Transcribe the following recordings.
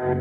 Hello,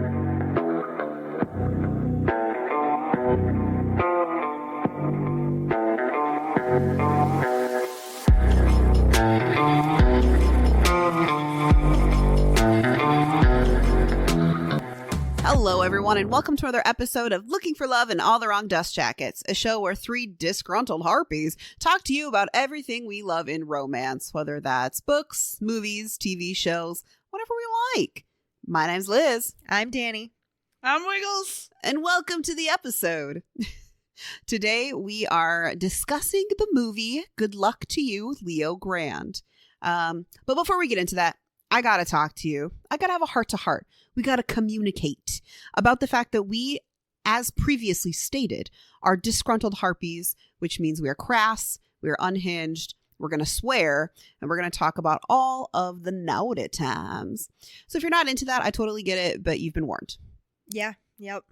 everyone, and welcome to another episode of Looking for Love in All the Wrong Dust Jackets, a show where three disgruntled harpies talk to you about everything we love in romance, whether that's books, movies, TV shows, whatever we like. My name's Liz. I'm Danny. I'm Wiggles. And welcome to the episode. Today, we are discussing the movie Good Luck to You, Leo Grande. But before we get into that, I gotta talk to you. I gotta have a heart-to-heart. We gotta communicate about the fact that we, as previously stated, are disgruntled harpies, which means we are crass, we are unhinged, we're gonna swear, and we're gonna talk about all of the naughty times. So if you're not into that, I totally get it, but you've been warned. Yeah. Yep.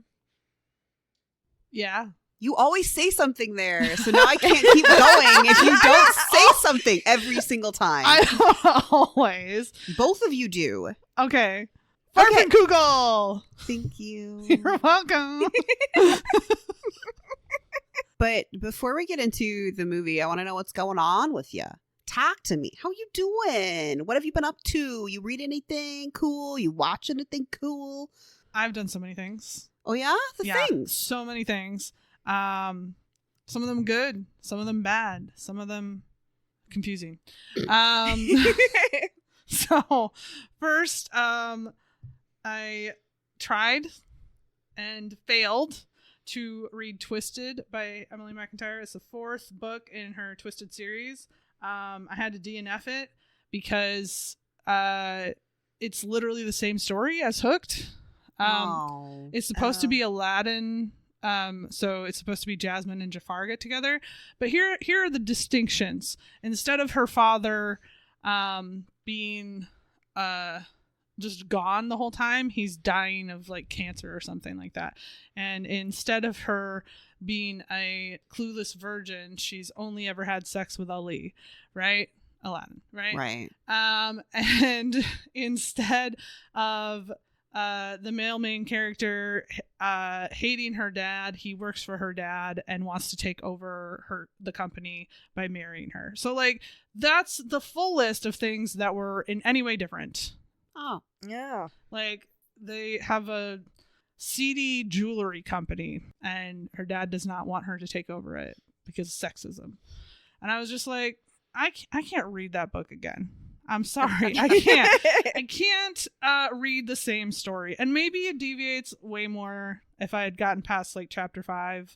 Yeah. You always say something there, so now I can't keep going if you don't say something every single time. I don't always. Both of you do. Okay. Okay. Google. Thank you. You're welcome. But before we get into the movie, I want to know what's going on with you. Talk to me. How you doing? What have you been up to? You read anything cool? You watch anything cool? I've done so many things. Oh, yeah? Things. So many things. Some of them good, some of them bad, some of them confusing. So first, I tried and failed to read Twisted by Emily McIntyre. It's the fourth book in her Twisted series. I had to DNF it because it's literally the same story as Hooked. It's supposed to be Aladdin. So it's supposed to be Jasmine and Jafar get together. But here are the distinctions. Instead of her father being just gone the whole time, he's dying of like cancer or something like that. And instead of her being a clueless virgin, she's only ever had sex with Ali, right? Aladdin, right? Right. And instead of the male main character hating her dad, he works for her dad and wants to take over the company by marrying her. So like that's the full list of things that were in any way different. Oh, Yeah. Like they have a seedy jewelry company and her dad does not want her to take over it because of sexism. And I was just like, I can't read that book again. I'm sorry. I can't read the same story. And maybe it deviates way more if I had gotten past like chapter 5,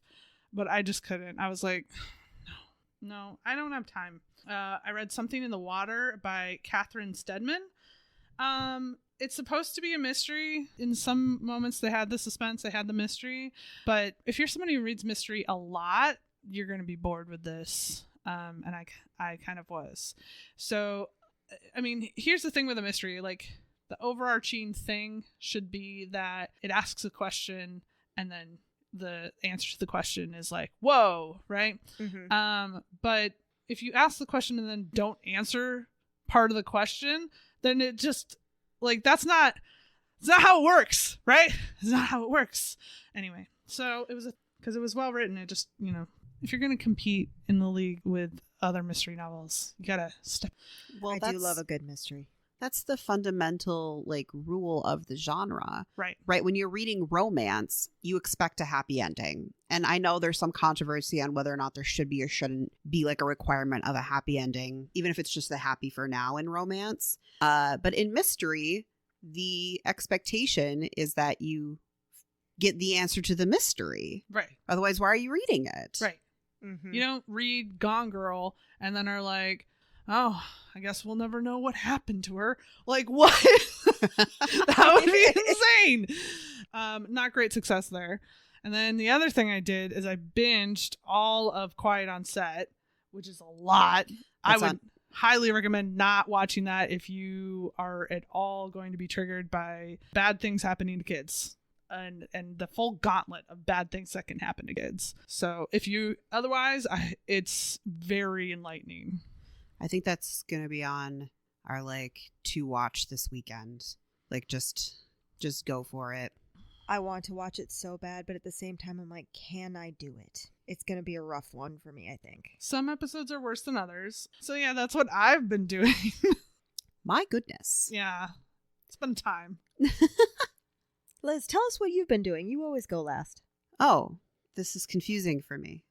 but I just couldn't. I was like, no, I don't have time. I read Something in the Water by Catherine Steadman. It's supposed to be a mystery. In some moments they had the suspense, they had the mystery. But if you're somebody who reads mystery a lot, you're going to be bored with this. And I kind of was. So I mean, here's the thing with a mystery. Like, the overarching thing should be that it asks a question and then the answer to the question is like, whoa, right? Mm-hmm. But if you ask the question and then don't answer part of the question, then it just, like, it's not how it works, right? It's not how it works. Anyway, so because it was well written, it just, if you're going to compete in the league with other mystery novels, you gotta step. well, I do love a good mystery. That's the fundamental like rule of the genre. Right. When you're reading romance, you expect a happy ending. And I know there's some controversy on whether or not there should be or shouldn't be like a requirement of a happy ending, even if it's just the happy for now in romance. But in mystery, the expectation is that you get the answer to the mystery. Right. Otherwise, why are you reading it? Right. Mm-hmm. You don't read Gone Girl and then are like, oh, I guess we'll never know what happened to her. Like, what? That would be insane. Not great success there. And then the other thing I did is I binged all of Quiet on Set, which is a lot. I would highly recommend not watching that if you are at all going to be triggered by bad things happening to kids. And the full gauntlet of bad things that can happen to kids. So if you otherwise, it's very enlightening. I think that's gonna be on our like to watch this weekend. Like just Just go for it. I want to watch it so bad, but at the same time, I'm like, can I do it? It's going to be a rough one for me, I think. Some episodes are worse than others. So yeah, that's what I've been doing. My goodness. Yeah. It's been time. Liz, tell us what you've been doing. You always go last. Oh, this is confusing for me.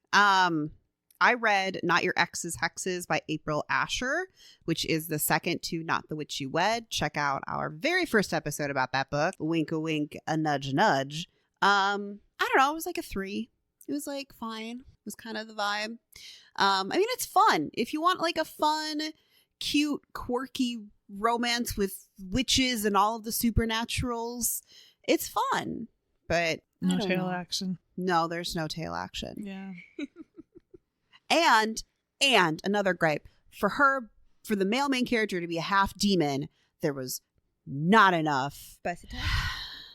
I read Not Your Ex's Hexes by April Asher, which is the second to Not the Witch You Wed. Check out our very first episode about that book. Wink a wink, a nudge nudge. I don't know. It was like a 3. It was like fine. It was kind of the vibe. I mean, it's fun. If you want like a fun, cute, quirky romance with witches and all of the supernaturals, it's fun. But No I don't tail know. action. No, there's no tail action. Yeah. And another gripe for the male main character to be a half demon, there was not enough. Spicy time?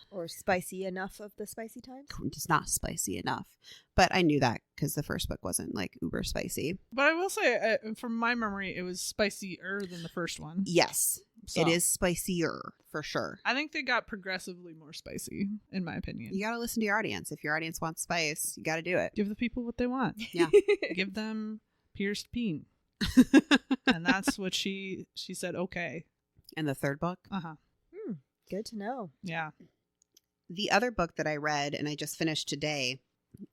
Or spicy enough of the spicy times? It's not spicy enough. But I knew that because the first book wasn't like uber spicy. But I will say, from my memory, it was spicier than the first one. Yes, So, it is spicier for sure. I think they got progressively more spicy, in my opinion. You got to listen to your audience. If your audience wants spice, you got to do it. Give the people what they want. Yeah. Give them pierced peen. And that's what she said, okay. And the third book. Uh-huh. Good to know. Yeah. The other book that I read and I just finished today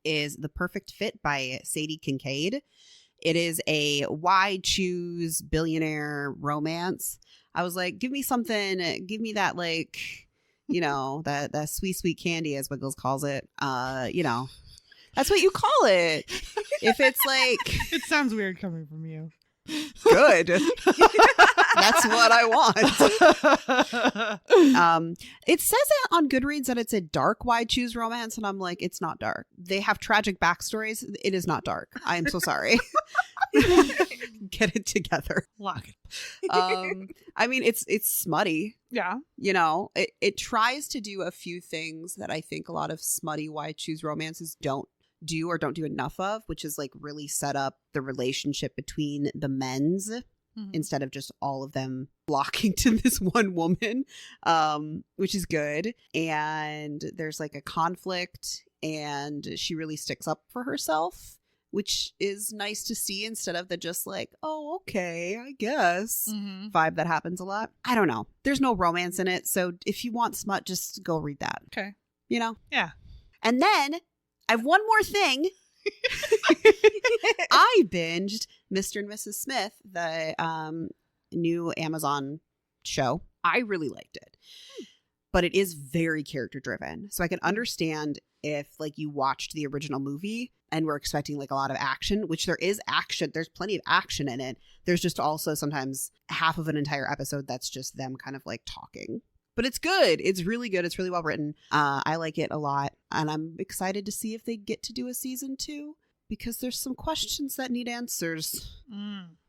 is The Perfect Fit by Sadie Kincaid. It is a why choose billionaire romance. I was like, give me something, give me that like, you know, that sweet candy as Wiggles calls it. You know, that's what you call it. If it's like It sounds weird coming from you. good. That's what I want. It says it on Goodreads that it's a dark why choose romance, and I'm like, it's not dark. They have tragic backstories. It is not dark. I am so sorry. Get it together. Lock it. I mean, it's smutty. Yeah. You know, it tries to do a few things that I think a lot of smutty why choose romances don't do or don't do enough of, which is like really set up the relationship between the men's instead of just all of them flocking to this one woman, which is good. And there's like a conflict and she really sticks up for herself, which is nice to see instead of the just like, oh, okay, I guess vibe that happens a lot. I don't know. There's no romance in it. So if you want smut, just go read that. Okay. You know? Yeah. And then I have one more thing. I binged Mr. and Mrs. Smith, the new Amazon show. I really liked it. But it is very character driven. So I can understand if like you watched the original movie and were expecting like a lot of action, which there is action. There's plenty of action in it. There's just also sometimes half of an entire episode that's just them kind of like talking. But it's good. It's really good. It's really well written. I like it a lot. And I'm excited to see if they get to do a season 2 because there's some questions that need answers.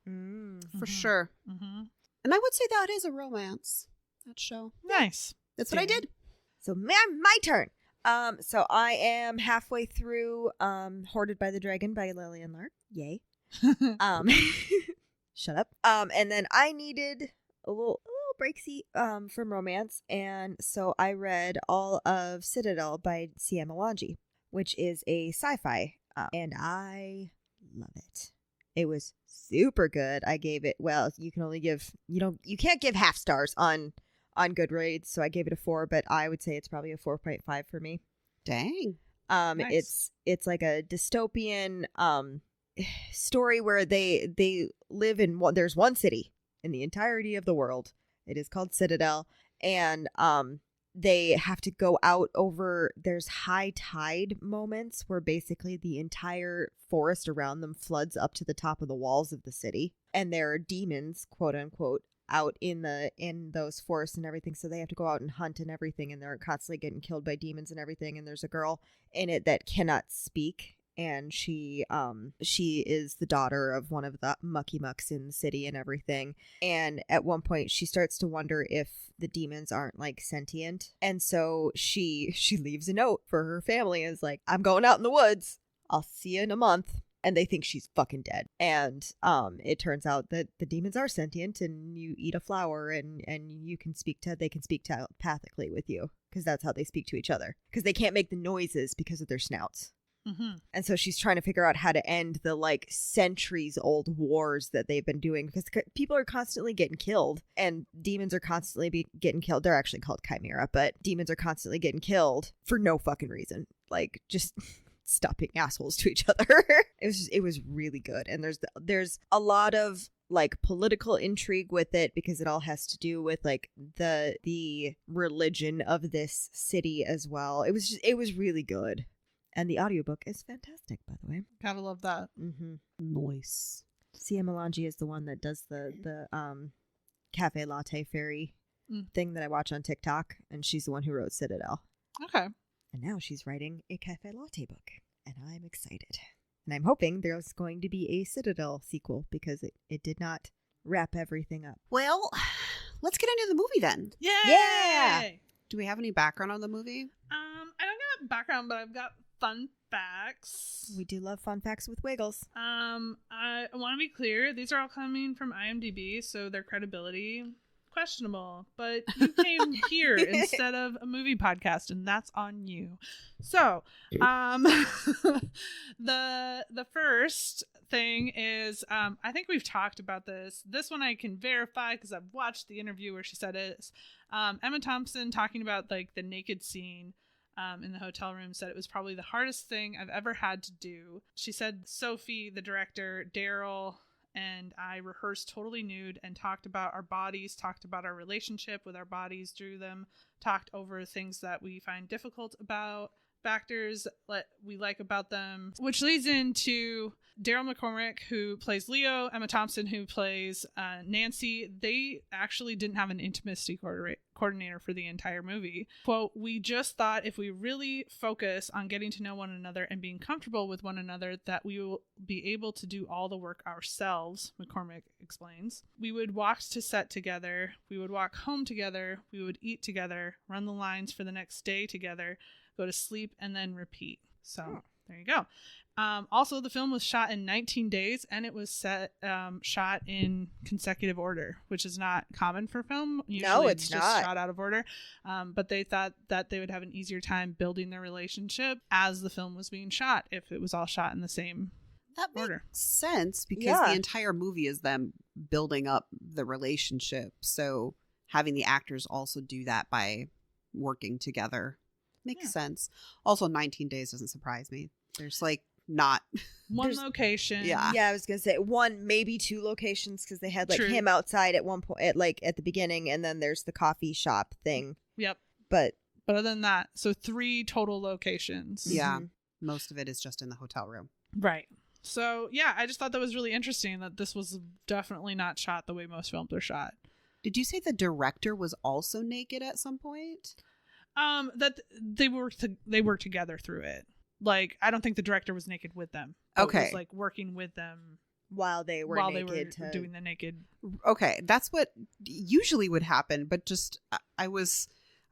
For sure. And I would say that is a romance, that show. Nice. That's what I did. So my turn. So I am halfway through Hoarded by the Dragon by Lillian Lark. Yay. Shut up. And then I needed a little breaksy from romance, and so I read all of Citadel by C.M. Alanji, which is a sci-fi, and I love it. It was super good. I gave it, well, you can only give, you can't give half stars on Goodreads, so I gave it a 4, but I would say it's probably a 4.5 for me. Dang. Nice. It's like a dystopian story where they live in there's one city in the entirety of the world. It is called Citadel, and they have to go out over, there's high tide moments where basically the entire forest around them floods up to the top of the walls of the city, and there are demons, quote unquote, out in those forests and everything, so they have to go out and hunt and everything, and they're constantly getting killed by demons and everything. And there's a girl in it that cannot speak, and she is the daughter of one of the mucky mucks in the city and everything. And at one point she starts to wonder if the demons aren't like sentient, and so she leaves a note for her family, and is like, I'm going out in the woods, I'll see you in a month. and they think she's fucking dead. And it turns out that the demons are sentient, and you eat a flower and they can speak telepathically with you, because that's how they speak to each other, because they can't make the noises because of their snouts. Mm-hmm. And so she's trying to figure out how to end the like centuries old wars that they've been doing, because people are constantly getting killed and demons are constantly getting killed. They're actually called chimera, but demons are constantly getting killed for no fucking reason. Like, just stop being assholes to each other. It was really good. And there's a lot of like political intrigue with it, because it all has to do with like the religion of this city as well. It was really good. And the audiobook is fantastic, by the way. Gotta love that. Mm-hmm. Nice. Sia Melangi is the one that does the cafe latte fairy thing that I watch on TikTok, and she's the one who wrote Citadel. Okay. And now she's writing a cafe latte book, and I'm excited. And I'm hoping there's going to be a Citadel sequel, because it did not wrap everything up. Well, let's get into the movie then. Yay! Yeah! Do we have any background on the movie? I don't got background, but I've got fun facts. We do love fun facts with Wiggles. I want to be clear. These are all coming from IMDb, so their credibility questionable. But you came here instead of a movie podcast, and that's on you. So, the first thing is, I think we've talked about this. This one I can verify because I've watched the interview where she said it. Emma Thompson talking about like the naked scene in the hotel room, said it was probably the hardest thing I've ever had to do. She said Sophie, the director, Daryl, and I rehearsed totally nude and talked about our bodies, talked about our relationship with our bodies, drew them, talked over things that we find difficult about, factors that we like about them, which leads into Daryl McCormick, who plays Leo, Emma Thompson, who plays Nancy. They actually didn't have an intimacy coordinator for the entire movie. Quote, "We just thought if we really focus on getting to know one another and being comfortable with one another, that we will be able to do all the work ourselves," McCormick explains. "We would walk to set together. We would walk home together. We would eat together, run the lines for the next day together, go to sleep, and then repeat." So there you go. Also, the film was shot in 19 days, and it was shot in consecutive order, which is not common for film. Usually it's just shot out of order. But they thought that they would have an easier time building their relationship as the film was being shot if it was all shot in the same order. Makes sense, because the entire movie is them building up the relationship. So having the actors also do that by working together makes sense. Also, 19 days doesn't surprise me. There's like not one location. Yeah, I was gonna say one, maybe two locations, because they had like him outside at one point, at the beginning, and then there's the coffee shop thing. Yep. But other than that, so 3 total locations. Yeah. Most of it is just in the hotel room. Right. So yeah, I just thought that was really interesting that this was definitely not shot the way most films are shot. Did you say the director was also naked at some point? That they worked together through it. Like, I don't think the director was naked with them. Okay. It was like working with them while they were doing the naked. Okay, that's what usually would happen. But just I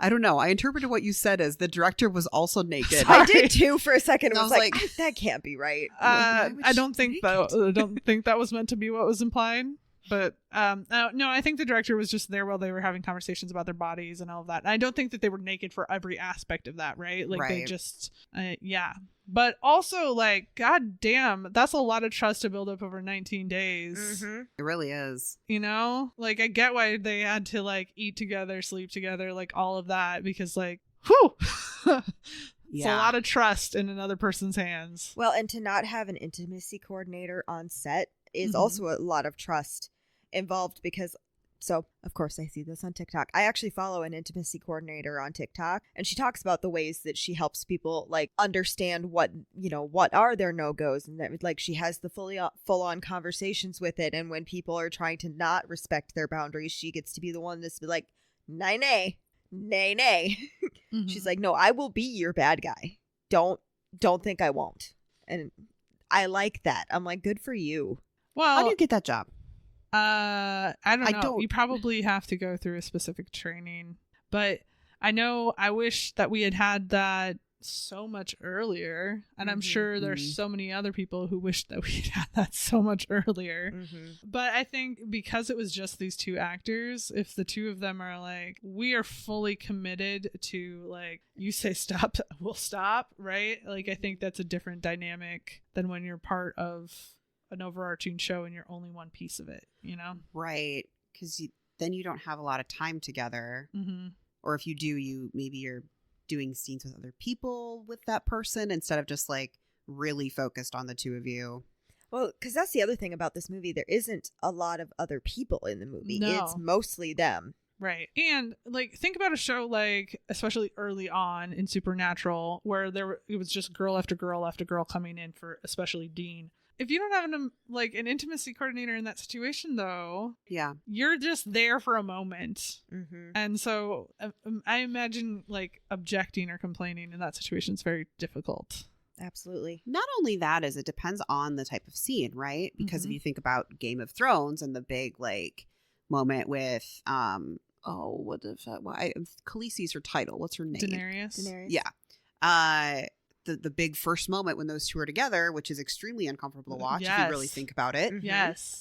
don't know. I interpreted what you said as the director was also naked. I did too for a second. I was like, like, that can't be right. I don't think that was meant to be what was implied. But no, I think the director was just there while they were having conversations about their bodies and all of that. And I don't think that they were naked for every aspect of that, right? Like they just, yeah. But also, like, god damn, that's a lot of trust to build up over 19 days. Mm-hmm. It really is. You know? Like, I get why they had to, like, eat together, sleep together, like, all of that. Because, like, whew! It's a lot of trust in another person's hands. Well, and to not have an intimacy coordinator on set is also a lot of trust involved, because of course I see this on TikTok. I actually follow an intimacy coordinator on TikTok, and she talks about the ways that she helps people like understand what are their no-goes, and that like she has the full-on conversations with it, and when people are trying to not respect their boundaries, she gets to be the one that's like, nay. She's like, no, I will be your bad guy. Don't think I won't. And I like that. I'm like, good for you. Well, how do you get that job? I don't know. You probably have to go through a specific training, but I know I wish that we had that so much earlier. And I'm Mhm. sure there's so many other people who wish that we'd had that so much earlier. But I think because it was just these two actors, if the two of them are like, we are fully committed to, like, you say stop, we'll stop, right? Like, I think that's a different dynamic than when you're part of an overarching show and you're only one piece of it, you know? Right. Because then you don't have a lot of time together. Mm-hmm. Or if you do, you're doing scenes with other people with that person instead of just like really focused on the two of you. Well, because that's the other thing about this movie. There isn't a lot of other people in the movie. No. It's mostly them. Right. And like, think about a show like, especially early on in Supernatural, where it was just girl after girl after girl coming in for especially Dean. If you don't have an intimacy coordinator in that situation, though, Yeah. you're just there for a moment. Mm-hmm. And so I imagine like objecting or complaining in that situation is very difficult. Absolutely. Not only that, is it depends on the type of scene, right? Because if Mhm. you think about Game of Thrones and the big like moment with Khaleesi's her title. What's her name? Daenerys. Yeah. The big first moment when those two are together, which is extremely uncomfortable to watch if you really Yes. think about it. Mhm. Yes.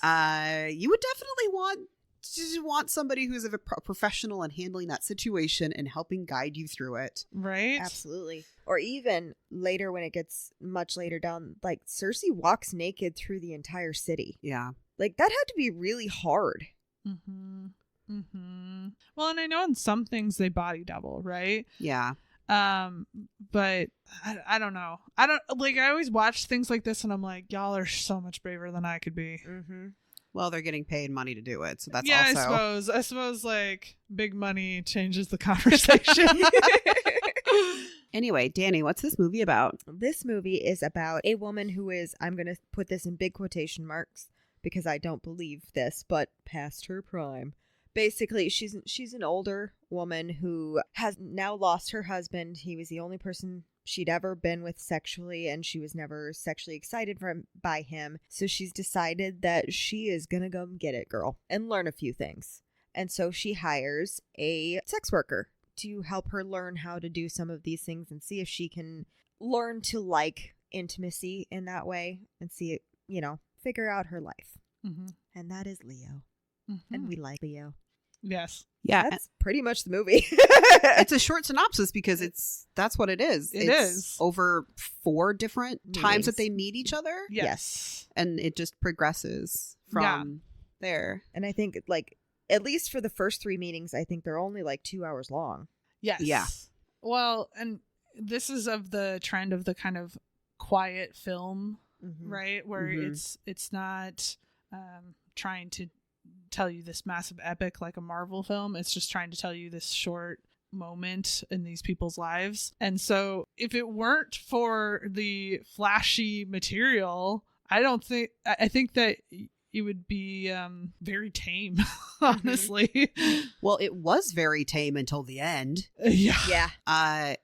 You would definitely want somebody who's a professional in handling that situation and helping guide you through it. Right. Absolutely. Or even later when it gets much later down, like Cersei walks naked through the entire city. Yeah. Like that had to be really hard. Mm-hmm. Mm-hmm. Well, and I know in some things they body double, right? Yeah. But I don't know. I always watch things like this and I'm like, y'all are so much braver than I could be. Mm-hmm. Well, they're getting paid money to do it, so that's yeah, also. I suppose like big money changes the conversation. Anyway, Danny, what's this movie about? This movie is about a woman who is, I'm going to put this in big quotation marks because I don't believe this, but past her prime. Basically, she's an older woman who has now lost her husband. He was the only person she'd ever been with sexually, and she was never sexually excited by him. So she's decided that she is going to go get it, girl, and learn a few things. And so she hires a sex worker to help her learn how to do some of these things and see if she can learn to like intimacy in that way and see it, figure out her life. Mm-hmm. And that is Leo. Mm-hmm. And we like Leo. Yes. Yeah. That's pretty much the movie. It's a short synopsis because that's what it is. It It's is. over 4 different times Meetings. that they meet each other. Yes. And it just progresses from there. And I think, like, at least for the first 3 meetings, I think they're only like 2 hours long. Yes. Yeah. Well, and this is of the trend of the kind of quiet film, Mm-hmm. right? Where Mhm. it's not trying to tell you this massive epic like a Marvel film. It's just trying to tell you this short moment in these people's lives. And so if it weren't for the flashy material, I think that it would be very tame, honestly. Well, it was very tame until the end. Yeah. Yeah. I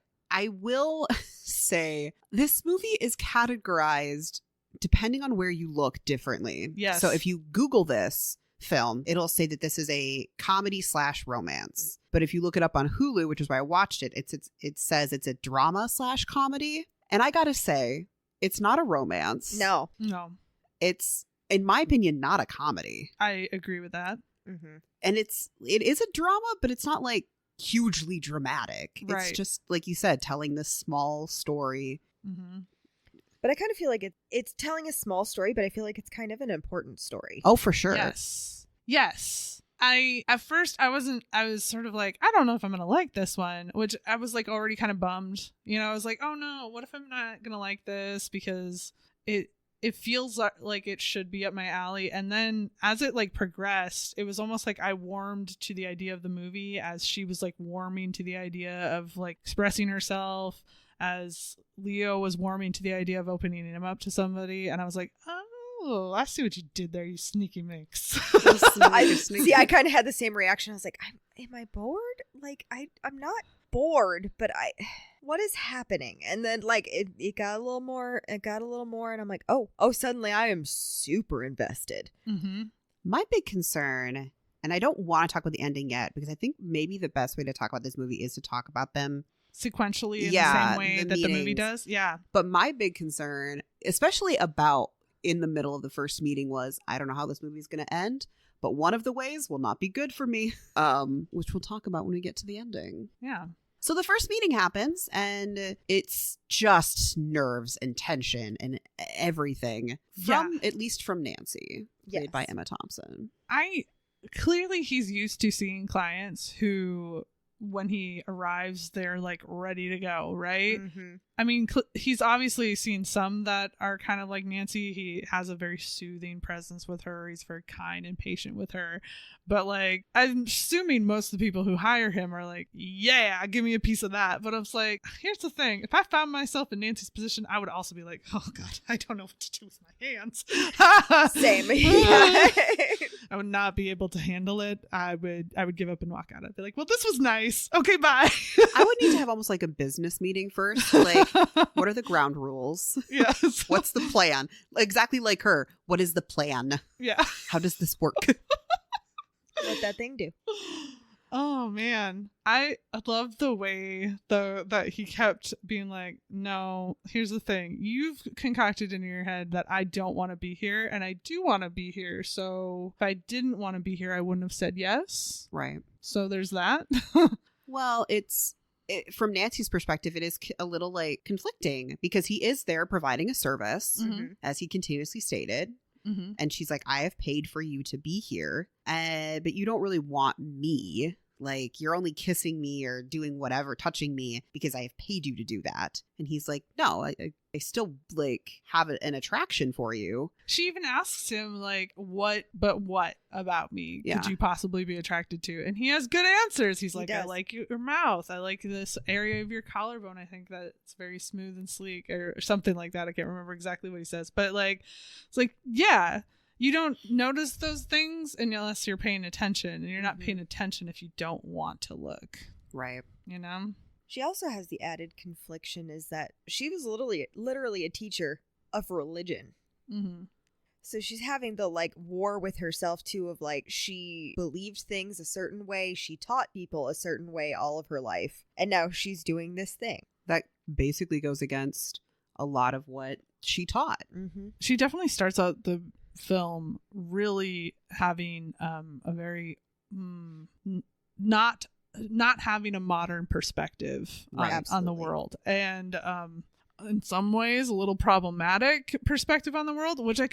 will say this movie is categorized depending on where you look differently. Yes. So if you Google this film, it'll say that this is a comedy/romance. But if you look it up on Hulu, which is why I watched it, it says it's a drama/comedy. And I gotta say, it's not a romance. No. It's, in my opinion, not a comedy. I agree with that. Mm-hmm. And it is a drama, but it's not like hugely dramatic. Right. It's just, like you said, telling this small story. Mm-hmm. But I kind of feel like it's telling a small story, but I feel like it's kind of an important story. Oh, for sure. Yes. At first I was sort of like, I don't know if I'm going to like this one, which I was like already kind of bummed. I was like, oh no, what if I'm not going to like this? Because it feels like it should be up my alley. And then as it like progressed, it was almost like I warmed to the idea of the movie as she was like warming to the idea of like expressing herself, as Leo was warming to the idea of opening him up to somebody. And I was like, oh, I see what you did there, you sneaky minx. I kind of had the same reaction. I was like, am I bored? Like, I'm not bored, but what is happening? And then like it got a little more, and I'm like, oh, suddenly I am super invested. Mm-hmm. My big concern, and I don't want to talk about the ending yet, because I think maybe the best way to talk about this movie is to talk about them sequentially in the Yeah, same way the that the movie meetings. does. Yeah. But my big concern, especially about in the middle of the first meeting, was I don't know how this movie is going to end, but one of the ways will not be good for me, which we'll talk about when we get to the ending. Yeah. So the first meeting happens, and it's just nerves and tension and everything from, at least from Nancy, played by Emma Thompson. Clearly he's used to seeing clients who, when he arrives, they're like ready to go, right? Mm-hmm. I mean, he's obviously seen some that are kind of like Nancy. He has a very soothing presence with her. He's very kind and patient with her. But like, I'm assuming most of the people who hire him are like, yeah, give me a piece of that. But I was like, here's the thing. If I found myself in Nancy's position, I would also be like, oh God, I don't know what to do with my hands. Same. I would not be able to handle it. I would give up and walk out. I'd be like, well, this was nice. Okay, bye. I would need to have almost like a business meeting first. Like, what are the ground rules? Yes. What's the plan? Exactly like her. What is the plan? Yeah. How does this work? What that thing do? Oh man, I love the way that he kept being like, no, here's the thing. You've concocted in your head that I don't want to be here, and I do want to be here. So if I didn't want to be here, I wouldn't have said yes. Right. So there's that. Well, from Nancy's perspective, it is a little like conflicting because he is there providing a service, Mhm. as he continuously stated. Mm-hmm. And she's like, I have paid for you to be here, but you don't really want me. Like, you're only kissing me or doing whatever, touching me because I have paid you to do that. And he's like, no, I still like have an attraction for you. She even asks him like, what about me Yeah. could you possibly be attracted to? And he has good answers. He's like, I does. like your mouth. I like this area of your collarbone. I think that it's very smooth and sleek, or something like that. I can't remember exactly what he says, but like, it's like, yeah, you don't notice those things unless you're paying attention, and you're not paying attention if you don't want to look, Right. you know? She also has the added confliction is that she was literally a teacher of religion. Mm-hmm. So she's having the like war with herself too, of like, she believed things a certain way, she taught people a certain way all of her life, and now she's doing this thing That basically goes against a lot of what she taught. Mm-hmm. She definitely starts out the film really having a very not having a modern perspective Right. on the world, and in some ways a little problematic perspective on the world, which I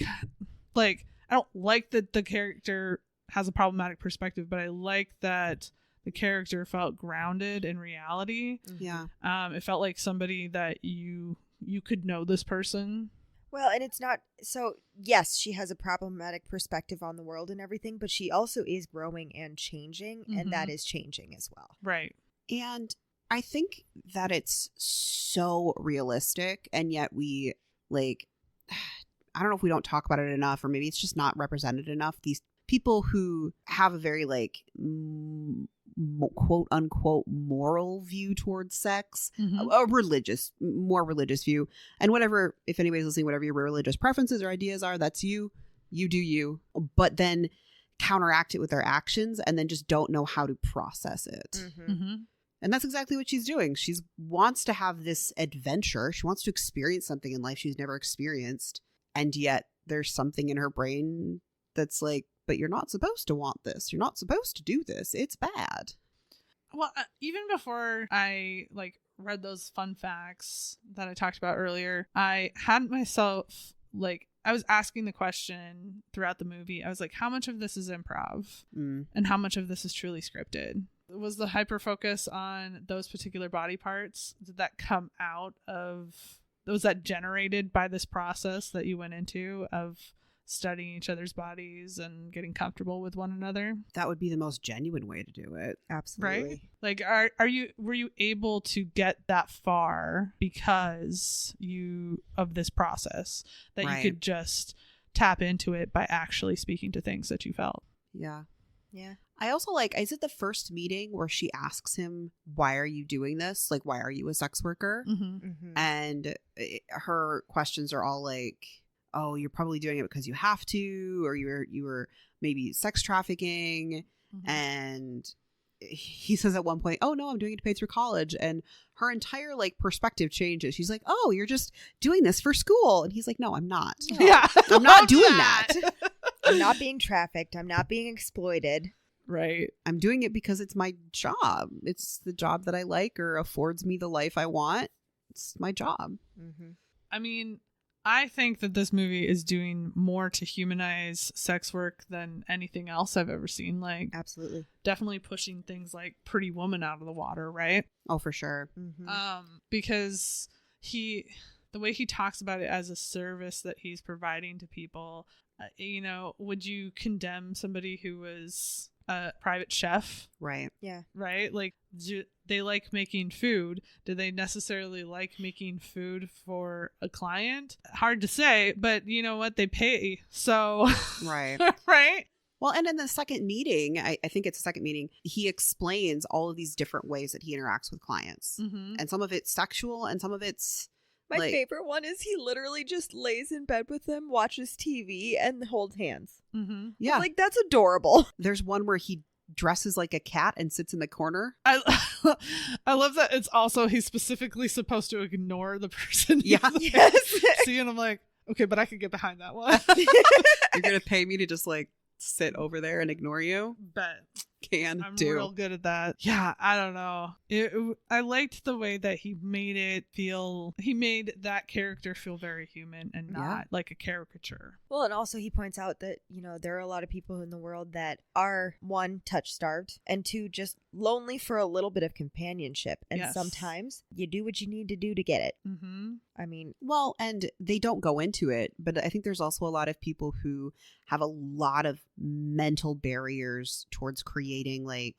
don't like that the character has a problematic perspective, but I like that the character felt grounded in reality. Yeah. It felt like somebody that you could know this person. Well, and it's not so. Yes, she has a problematic perspective on the world and everything, but she also is growing and changing, and that is changing as well. Right. And I think that it's so realistic, and yet we like, I don't know if we don't talk about it enough, or maybe it's just not represented enough. These people who have a very like quote unquote moral view towards sex, a more religious view, and whatever, if anybody's listening, whatever your religious preferences or ideas are, that's you do you, but then counteract it with their actions and then just don't know how to process it. Mm-hmm. And that's exactly what she's doing. She wants to have this adventure. She wants to experience something in life she's never experienced. And yet there's something in her brain that's like, but you're not supposed to want this. You're not supposed to do this. It's bad. Well, even before I like read those fun facts that I talked about earlier, I had myself like, I was asking the question throughout the movie. I was like, how much of this is improv and how much of this is truly scripted? Was the hyper focus on those particular body parts? Did that come out of, was that generated by this process that you went into of studying each other's bodies and getting comfortable with one another? That would be the most genuine way to do it. Absolutely. Right? Like, were you able to get that far because of this process that Right. you could just tap into it by actually speaking to things that you felt? Yeah. Yeah. I also like, is it the first meeting where she asks him, why are you doing this? Like, why are you a sex worker? Mm-hmm. Mm-hmm. And her questions are all like, oh, you're probably doing it because you have to, or you were maybe sex trafficking. Mm-hmm. And he says at one point, oh no, I'm doing it to pay through college. And her entire like perspective changes. She's like, oh, you're just doing this for school. And he's like, no, I'm not. No. Yeah. I'm not doing that. I'm not being trafficked. I'm not being exploited. Right. I'm doing it because it's my job. It's the job that I like or affords me the life I want. It's my job. Mm-hmm. I mean, I think that this movie is doing more to humanize sex work than anything else I've ever seen. Like, Absolutely. definitely pushing things like Pretty Woman out of the water, right? Oh, for sure. Mm-hmm. Because the way he talks about it as a service that he's providing to people, you know, would you condemn somebody who was a private chef? Right. Yeah. Right? Like, they like making food. Do they necessarily like making food for a client? Hard to say, but you know what? They pay. So, Right. right? Well, and in the second meeting, I think it's a second meeting, he explains all of these different ways that he interacts with clients. Mm-hmm. And some of it's sexual and some of it's My like, favorite one is he literally just lays in bed with them, watches TV, and holds hands. Mm-hmm. yeah. Like, that's adorable. There's one where he dresses like a cat and sits in the corner. I love that it's also he's specifically supposed to ignore the person. Yeah. he's Yes. seeing. I'm like, okay, but I could get behind that one. You're going to pay me to just like sit over there and ignore you? But Can I'm do. real good at that. Yeah, I don't know. I liked the way that he made that character feel very human and not Yeah. like a caricature. Well, and also he points out that, you know, there are a lot of people in the world that are, one, touch starved, and two, just lonely for a little bit of companionship. And Yes. sometimes you do what you need to do to get it. Mm-hmm. I mean, Well, and they don't go into it, but I think there's also a lot of people who have a lot of mental barriers towards creating like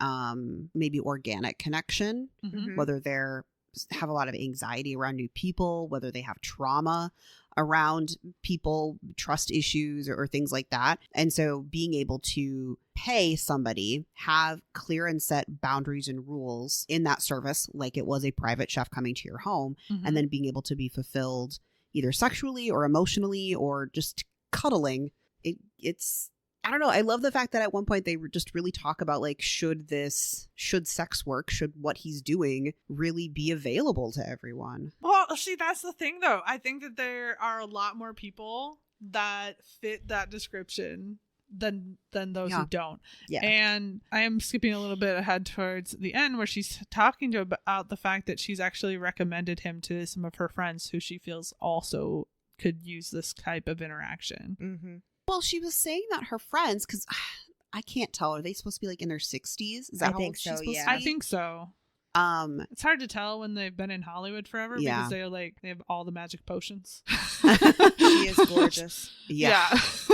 maybe organic connection, Mm-hmm. whether they're have a lot of anxiety around new people, whether they have trauma around people, trust issues or things like that. And so being able to pay somebody, have clear and set boundaries and rules in that service, like it was a private chef coming to your home, Mm-hmm. and then being able to be fulfilled either sexually or emotionally or just cuddling. It's I don't know. I love the fact that at one point they just really talk about like, should sex work, should what he's doing really be available to everyone? Well, see, that's the thing, though. I think that there are a lot more people that fit that description than those Yeah. who don't. yeah. And I am skipping a little bit ahead towards the end where she's talking about the fact that she's actually recommended him to some of her friends who she feels also could use this type of interaction. Mm-hmm. Well, she was saying that her friends, because I can't tell, are they supposed to be like in their 60s? Is that I how think old she's so, supposed yeah. to I be? think so. It's hard to tell when they've been in Hollywood forever Yeah. because they have all the magic potions. She is gorgeous. Yeah.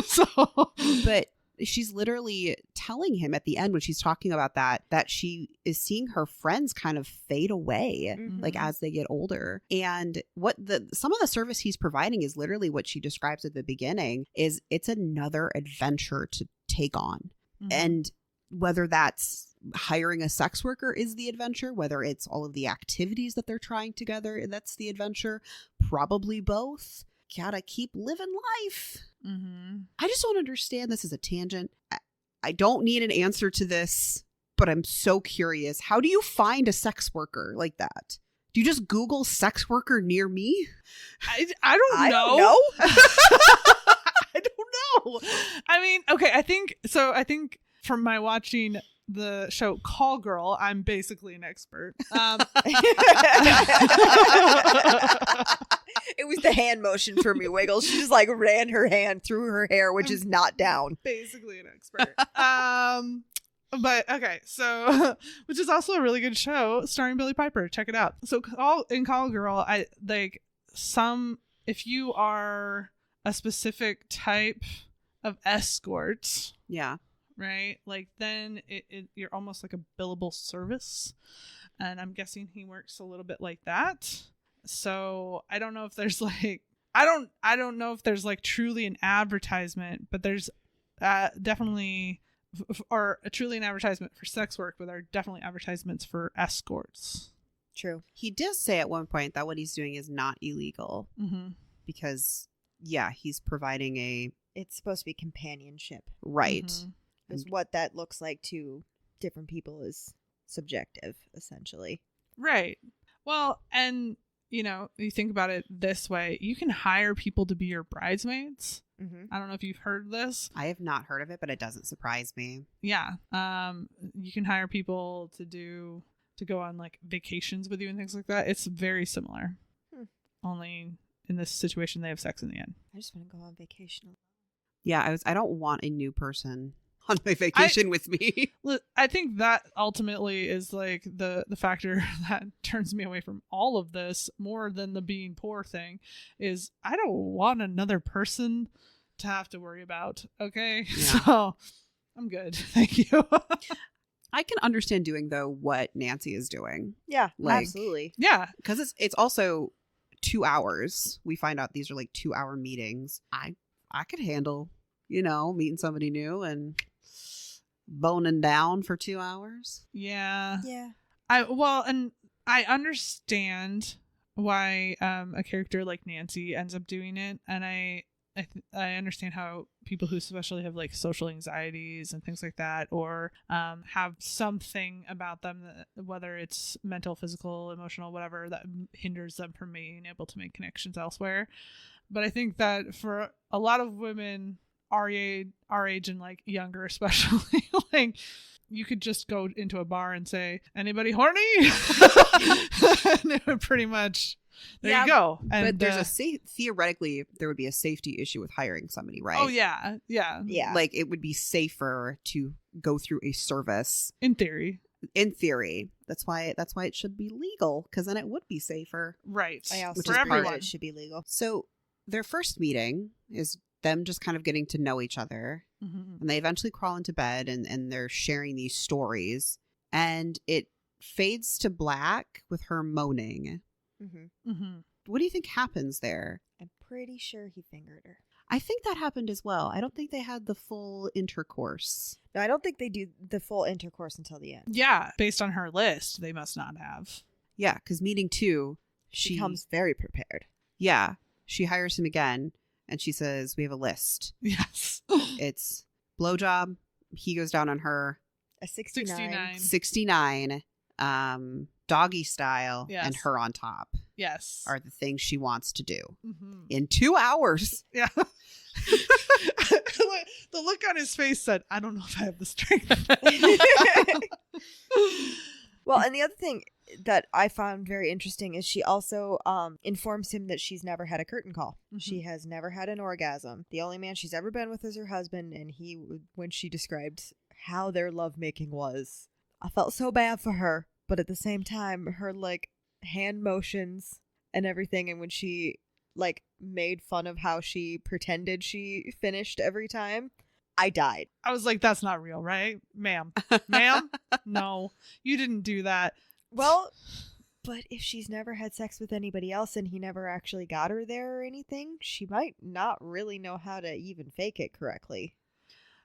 So But she's literally telling him at the end when she's talking about that she is seeing her friends kind of fade away. Mhm. Like as they get older. And what some of the service he's providing is literally what she describes at the beginning is it's another adventure to take on. Mhm. And whether that's hiring a sex worker is the adventure, whether it's all of the activities that they're trying together, that's the adventure, probably both. Gotta keep living life. Mhm. I just don't understand. This is a tangent. I don't need an answer to this, but I'm so curious. How do you find a sex worker like that? Do you just Google sex worker near me? I don't I know. don't know. I don't know. I mean, okay, I think from my watching the show Call Girl, I'm basically an expert. It was the hand motion for me, Wiggles. She just like ran her hand through her hair, which is not down. Basically an expert. But okay, so which is also a really good show starring Billie Piper. Check it out. So Call Girl, if you are a specific type of escort, Yeah. right? Like then you're almost like a billable service, and I'm guessing he works a little bit like that. So I don't know if there's like I don't know if there's like truly an advertisement, but there's definitely or truly an advertisement for sex work, but there are definitely advertisements for escorts. True. He does say at one point that what he's doing is not illegal Mm-hmm. because, yeah, he's providing It's supposed to be companionship. right. Mhm. Is what that looks like to different people is subjective, essentially. Right. Well, and you think about it this way, you can hire people to be your bridesmaids. Mm-hmm. I don't know if you've heard this. I have not heard of it, but it doesn't surprise me. Yeah. You can hire people to go on like vacations with you and things like that. It's very similar. Only in this situation they have sex in the end. I just want to go on vacation. Yeah, I don't want a new person on my vacation with me. I think that ultimately is like the factor that turns me away from all of this more than the being poor thing is I don't want another person to have to worry about. Okay. Yeah. So I'm good. Thank you. I can understand doing though what Nancy is doing. Yeah, Like- absolutely. Yeah. Because it's also 2 hours. We find out these are like 2-hour meetings. I could handle, meeting somebody new and boning down for 2 hours. Yeah. Yeah. And I understand why a character like Nancy ends up doing it, and I understand how people who especially have like social anxieties and things like that, or have something about them that, whether it's mental, physical, emotional, whatever, that hinders them from being able to make connections elsewhere. But I think that for a lot of women our age and like younger especially, like you could just go into a bar and say, anybody horny? And it would pretty much there you go. And But there's theoretically there would be a safety issue with hiring somebody, right? oh yeah. Like it would be safer to go through a service In theory. in theory. That's why it should be legal, because then it would be safer. Right. I also Which for is agree part- that everyone. it should be legal. So their first meeting is them just kind of getting to know each other, Mhm. and they eventually crawl into bed and they're sharing these stories, and it fades to black with her moaning. Mm-hmm. Mhm. What do you think happens there? I'm pretty sure he fingered her. I think that happened as well. I don't think they had the full intercourse. No, I don't think they do the full intercourse until the end. Yeah, based on her list, they must not have. Yeah, because meeting 2, She comes very prepared. Yeah, she hires him again, and she says, "We have a list. Yes. It's blowjob. He goes down on her. A 69. 69, doggy style, Yes. and her on top Yes. are the things she wants to do Mhm. in 2 hours." Yeah. The look on his face said, I don't know if I have the strength. Well, and the other thing that I found very interesting is she also informs him that she's never had a curtain call. Mhm. She has never had an orgasm. The only man she's ever been with is her husband, and when she described how their lovemaking was, I felt so bad for her, but at the same time, her like hand motions and everything, and when she like made fun of how she pretended she finished every time, I died. I was like, that's not real, right? Ma'am. Ma'am? No, you didn't do that. Well, but if she's never had sex with anybody else and he never actually got her there or anything, she might not really know how to even fake it correctly.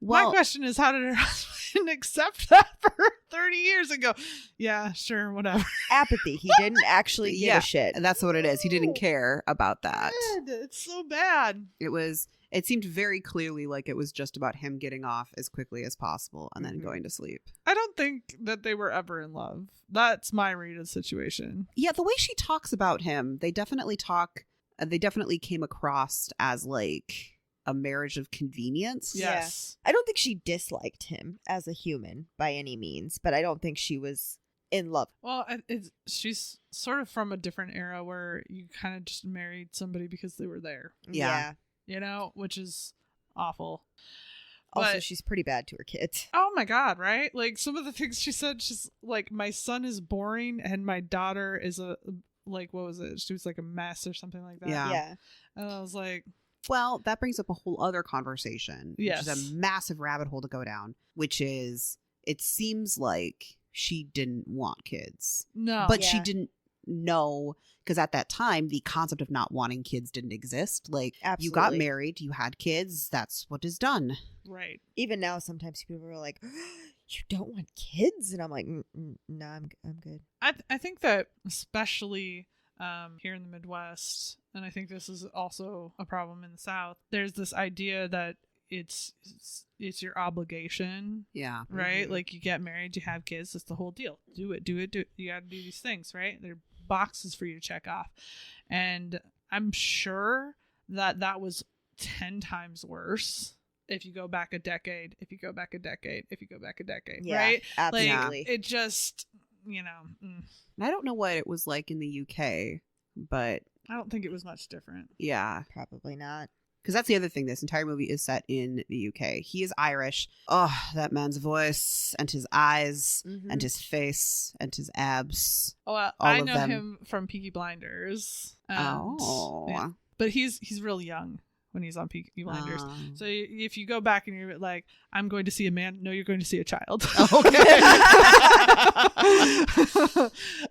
My question is, how did her husband accept that for her 30 years ago? Yeah, sure, whatever. Apathy. He didn't actually give Yeah, a shit. that's what it is. He didn't care about that. God, it's so bad. It seemed very clearly like it was just about him getting off as quickly as possible and then Mhm. going to sleep. I don't think that they were ever in love. That's my read of the situation. Yeah, the way she talks about him, they definitely came across as like a marriage of convenience. Yeah. Yes. I don't think she disliked him as a human by any means, but I don't think she was in love. Well, she's sort of from a different era where you kind of just married somebody because they were there, Yeah. which is awful. Also, But- she's pretty bad to her kids. Oh my God, right? Like some of the things she said, she's like, my son is boring and my daughter is what was it? She was like a mess or something like that. Yeah. Yeah. And I was like, Well, that brings up a whole other conversation, which Yes. is a massive rabbit hole to go down, which is it seems like she didn't want kids, no. but she Yeah. didn't know, because at that time, the concept of not wanting kids didn't exist. Like, you got Absolutely. married, you had kids, that's what is done. Right. Even now, sometimes people are like, "You don't want kids," and I'm like, "No, I'm good." I think that especially here in the Midwest, and I think this is also a problem in the South, there's this idea that it's your obligation. Yeah. Right? Like, you get married, you have kids, that's the whole deal. Do it. You gotta do these things, right? They're boxes for you to check off. And I'm sure that was 10 times worse if you go back a decade, Yeah, right? absolutely. Like, it just, And I don't know what it was like in the UK, but I don't think it was much different. yeah. Probably not. Because that's the other thing. This entire movie is set in the UK. He is Irish. Oh, that man's voice and his eyes and his face and his abs. Oh, all I of know them. him from Peaky Blinders. Oh. Yeah. But he's real young when he's on Peaky Blinders. Oh. So if you go back and you're like, I'm going to see a man, no, you're going to see a child. Okay.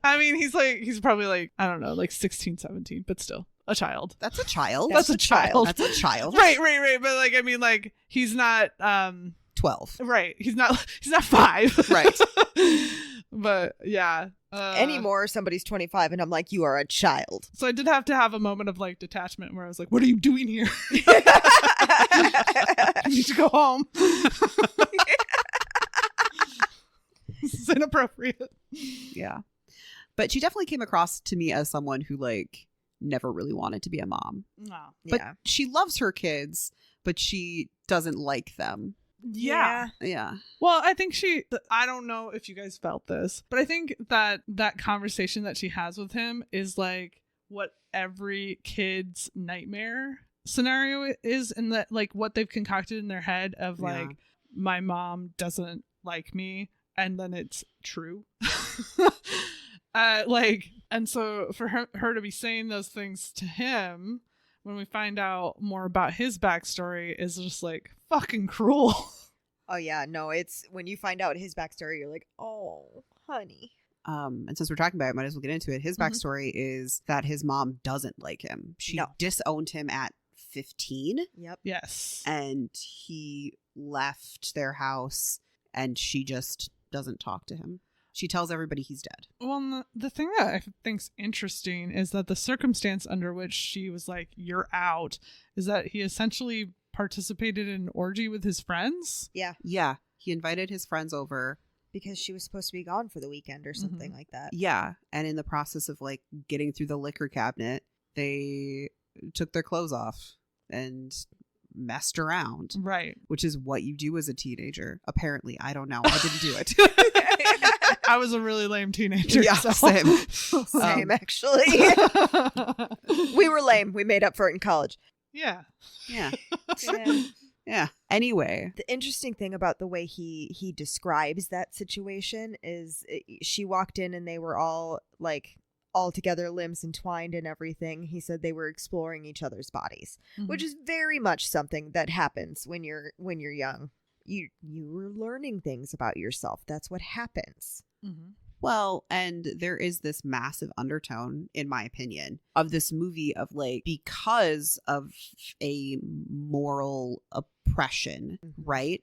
I mean, he's probably like, I don't know, like 16, 17, but still a child. That's a child. That's a child. That's a child. Right. But like, I mean, like, he's not 12. right. He's not 5. Right. But yeah. Anymore, somebody's 25 and I'm like, you are a child. So I did have to have a moment of like detachment where I was like, what are you doing here? You need to go home. This is inappropriate. Yeah. But she definitely came across to me as someone who like never really wanted to be a mom. No. But Yeah. she loves her kids, but she doesn't like them. Yeah. Yeah. Well, I think I don't know if you guys felt this, but I think that conversation that she has with him is like what every kid's nightmare scenario is, and that like what they've concocted in their head of like, Yeah. my mom doesn't like me, and then it's true. And so for her to be saying those things to him when we find out more about his backstory is just like fucking cruel. Oh yeah, no, it's when you find out his backstory, you're like, oh, honey. And since we're talking about it, might as well get into it. His backstory is that his mom doesn't like him. She disowned him at 15. Yep. Yes. And he left their house and she just doesn't talk to him. She tells everybody he's dead. Well, the thing that I think's interesting is that the circumstance under which she was like, you're out, is that he essentially participated in an orgy with his friends. Yeah. Yeah. He invited his friends over. Because she was supposed to be gone for the weekend or something like that. Yeah. And in the process of like getting through the liquor cabinet, they took their clothes off and messed around. Right. Which is what you do as a teenager. Apparently. I don't know. I didn't do it. I was a really lame teenager. Yeah, so. Same, actually. We were lame. We made up for it in college. Yeah. Yeah. Yeah. Yeah. Anyway. The interesting thing about the way he describes that situation is she walked in and they were all like all together, limbs entwined and everything. He said they were exploring each other's bodies, which is very much something that happens when you're young. You were learning things about yourself. That's what happens. Mm-hmm. Well, and there is this massive undertone, in my opinion, of this movie of like, because of a moral oppression, right?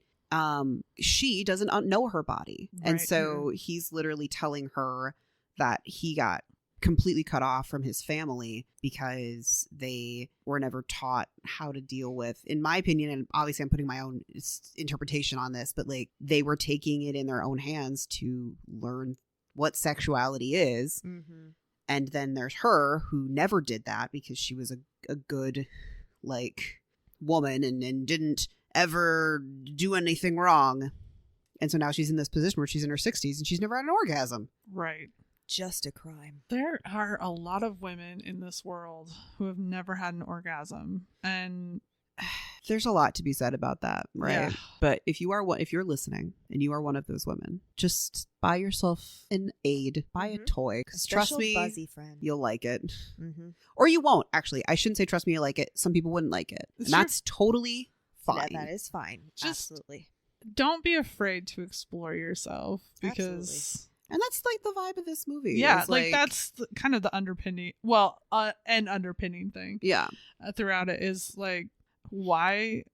She doesn't know her body. Right. And so he's literally telling her that he got completely cut off from his family because they were never taught how to deal with, in my opinion, and obviously I'm putting my own interpretation on this, but like they were taking it in their own hands to learn what sexuality is. And then there's her who never did that because she was a good like woman and didn't ever do anything wrong. And so now she's in this position where she's in her 60s and she's never had an orgasm. Right. Just a crime. There are a lot of women in this world who have never had an orgasm, and there's a lot to be said about that, right? Yeah. But if you're listening and you are one of those women, just buy yourself an aid, buy a toy, because trust me, buzzy friend. you'll like it. Or you won't. Actually, I shouldn't say trust me, you'll like it. Some people wouldn't like it, and that's totally fine. That is fine. Absolutely. Don't be afraid to explore yourself, because and that's like the vibe of this movie. Yeah, It's like that's kind of the underpinning. Well, an underpinning thing. Yeah. Throughout it is like, why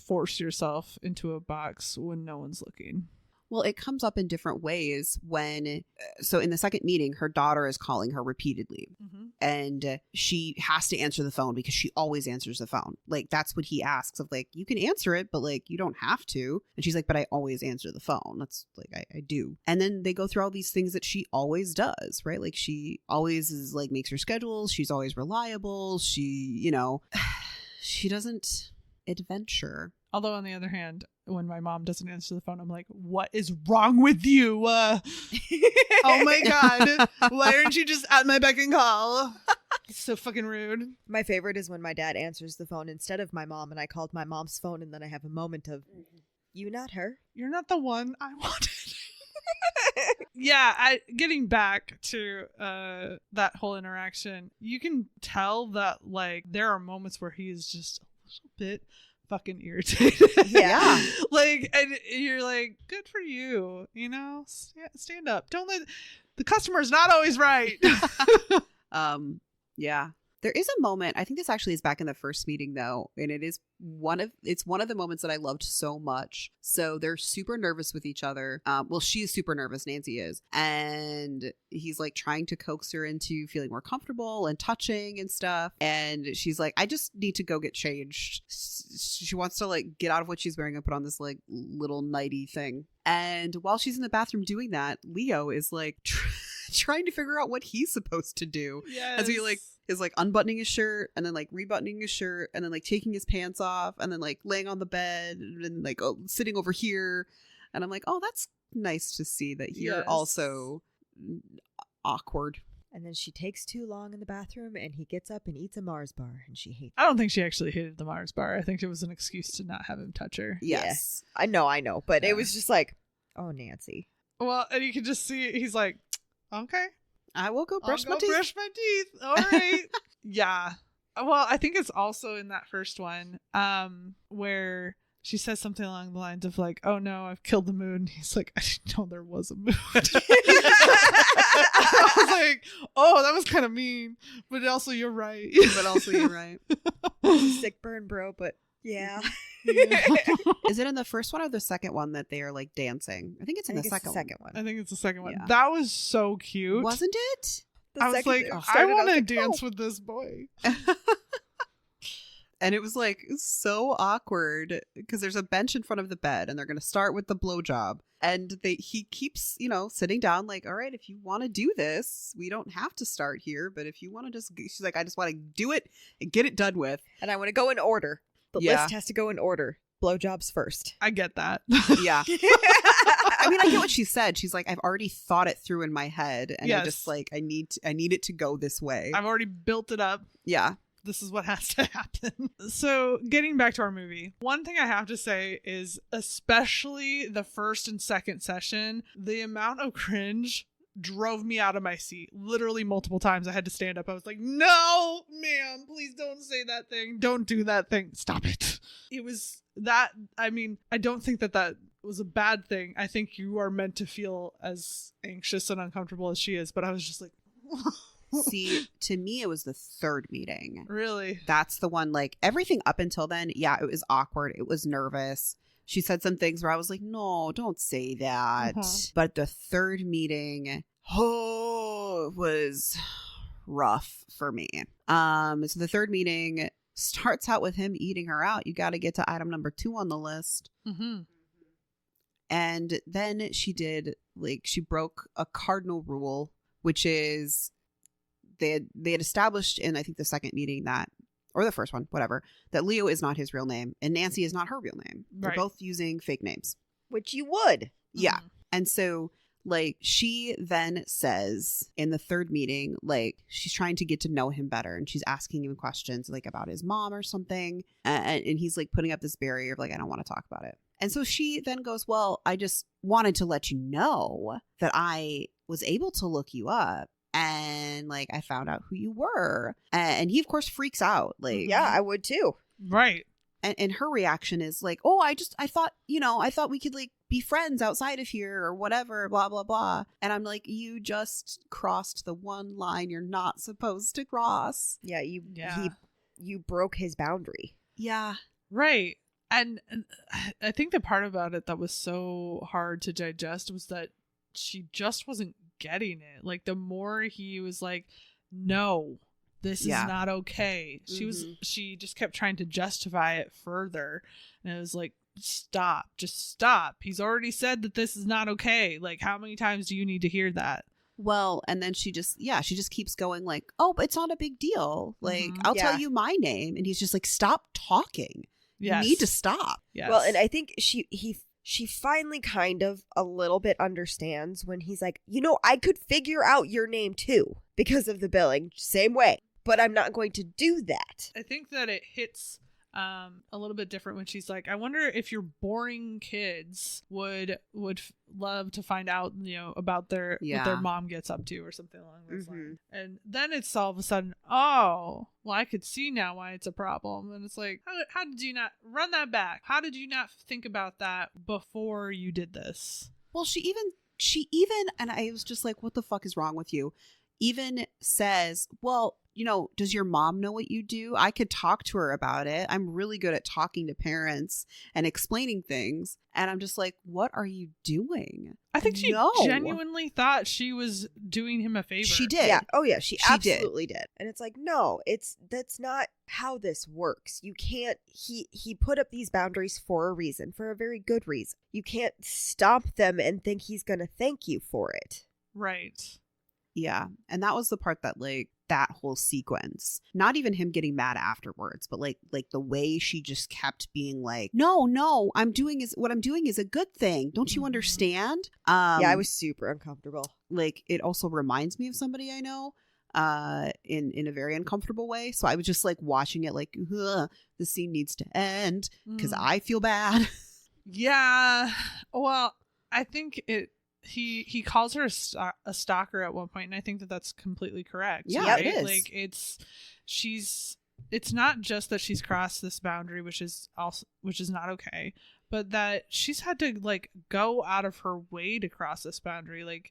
force yourself into a box when no one's looking? Well, it comes up in different ways when, so in the second meeting, her daughter is calling her repeatedly and she has to answer the phone because she always answers the phone. Like, that's what he asks of, like, you can answer it, but like, you don't have to. And she's like, but I always answer the phone. That's like, I do. And then they go through all these things that she always does, right? Like, she always is like, makes her schedules. She's always reliable. She, you know, she doesn't adventure. Although on the other hand, when my mom doesn't answer the phone, I'm like, what is wrong with you? Oh my God. Why aren't you just at my beck and call? It's so fucking rude. My favorite is when my dad answers the phone instead of my mom, and I called my mom's phone, and then I have a moment of, you not her? You're not the one I wanted. Yeah, getting back to that whole interaction, you can tell that, like, there are moments where he is just a little bit fucking irritated. Yeah. Like, and you're like, good for you, you know? Stand up. Don't let the customer's not always right. Yeah. There is a moment, I think this actually is back in the first meeting though, and it's one of the moments that I loved so much. So they're super nervous with each other. Well, she's super nervous, Nancy is. And he's like trying to coax her into feeling more comfortable and touching and stuff. And she's like, I just need to go get changed. She wants to like get out of what she's wearing and put on this like little nighty thing. And while she's in the bathroom doing that, Leo is like trying to figure out what he's supposed to do. Yes. As he like is like unbuttoning his shirt and then like rebuttoning his shirt and then like taking his pants off and then like laying on the bed and like sitting over here. And I'm like, oh, that's nice to see that you're also awkward. And then she takes too long in the bathroom and he gets up and eats a Mars bar and she hates it. I don't think she actually hated the Mars bar. I think it was an excuse to not have him touch her. Yes. Yeah. I know. But it was just like, oh, Nancy. Well, and you can just see he's like, okay. I will go brush my teeth. Brush my teeth. All right. Yeah. Well, I think it's also in that first one where she says something along the lines of like, oh no, I've killed the mood. And he's like, I didn't know there was a mood. I was like, oh, that was kind of mean. But also you're right. Sick burn, bro, but yeah. Is it in the first one or the second one that they are like dancing? I think it's in the second one. I think it's the second one. Yeah. That was so cute. Wasn't it? I was like, I want to dance with this boy. And it was like so awkward because there's a bench in front of the bed and they're going to start with the blowjob. And he keeps, sitting down like, all right, if you want to do this, we don't have to start here. But if you want to she's like, I just want to do it and get it done with. And I want to go in order. The list has to go in order. Blowjobs first. I get that. Yeah. I mean, I get what she said. She's like, I've already thought it through in my head. And I just like, I need it to go this way. I've already built it up. Yeah. This is what has to happen. So getting back to our movie, one thing I have to say is especially the first and second session, the amount of cringe drove me out of my seat literally multiple times. I had to stand up. I was like, no, ma'am, please don't say that thing. Don't do that thing. Stop it. It was that. I mean, I don't think that was a bad thing. I think you are meant to feel as anxious and uncomfortable as she is. But I was just like, see, to me, it was the third meeting. Really? That's the one, like everything up until then. Yeah, it was awkward. It was nervous. She said some things where I was like, no, don't say that. But the third meeting, was rough for me. So the third meeting starts out with him eating her out. You got to get to item number 2 on the list. Mm-hmm. And then she broke a cardinal rule, which is they had established in, I think, the second meeting that, or the first one, whatever, that Leo is not his real name and Nancy is not her real name. They're both using fake names. Which you would. Yeah. And so, like, she then says in the third meeting, like, she's trying to get to know him better and she's asking him questions, like, about his mom or something. And he's, like, putting up this barrier of, like, I don't want to talk about it. And so she then goes, well, I just wanted to let you know that I was able to look you up. And like, I found out who you were. And he, of course, freaks out. Like, yeah, I would too. Right. And her reaction is like, oh, I thought we could like be friends outside of here or whatever, blah, blah, blah. And I'm like, you just crossed the one line you're not supposed to cross. Yeah, you broke his boundary. Yeah. Right. And I think the part about it that was so hard to digest was that she just wasn't getting it. Like, the more he was like, no, this is not okay. She just kept trying to justify it further. And it was like, stop, just stop. He's already said that this is not okay. Like, how many times do you need to hear that? Well, and then she just keeps going like, oh, but it's not a big deal. Like, I'll tell you my name. And he's just like, stop talking. Yes. You need to stop. Yes. Well, and I think she finally kind of a little bit understands when he's like, I could figure out your name too because of the billing, same way, but I'm not going to do that. I think that it hits a little bit different when she's like, I wonder if your boring kids would love to find out, about what their mom gets up to or something along those lines. And then it's all of a sudden, oh, well, I could see now why it's a problem. And it's like, how did you not run that back? How did you not think about that before you did this? Well, she even, and I was just like, what the fuck is wrong with you? Even says, well, does your mom know what you do? I could talk to her about it. I'm really good at talking to parents and explaining things. And I'm just like, what are you doing? I think she genuinely thought she was doing him a favor. She did. Yeah. Oh yeah, she absolutely did. And it's like, no, that's not how this works. You can't, he put up these boundaries for a reason, for a very good reason. You can't stomp them and think he's going to thank you for it. Right. Yeah. And that was the part that like, that whole sequence, not even him getting mad afterwards, but like the way she just kept being like, no, what I'm doing is a good thing. Don't you understand? Yeah, I was super uncomfortable. Like, it also reminds me of somebody I know in a very uncomfortable way. So I was just like watching it like, the scene needs to end because I feel bad. Yeah. Well, I think he calls her a stalker at one point, and I think that that's completely correct. Yeah, right? it is. Like, it's not just that she's crossed this boundary, which is not okay, but that she's had to like go out of her way to cross this boundary. Like,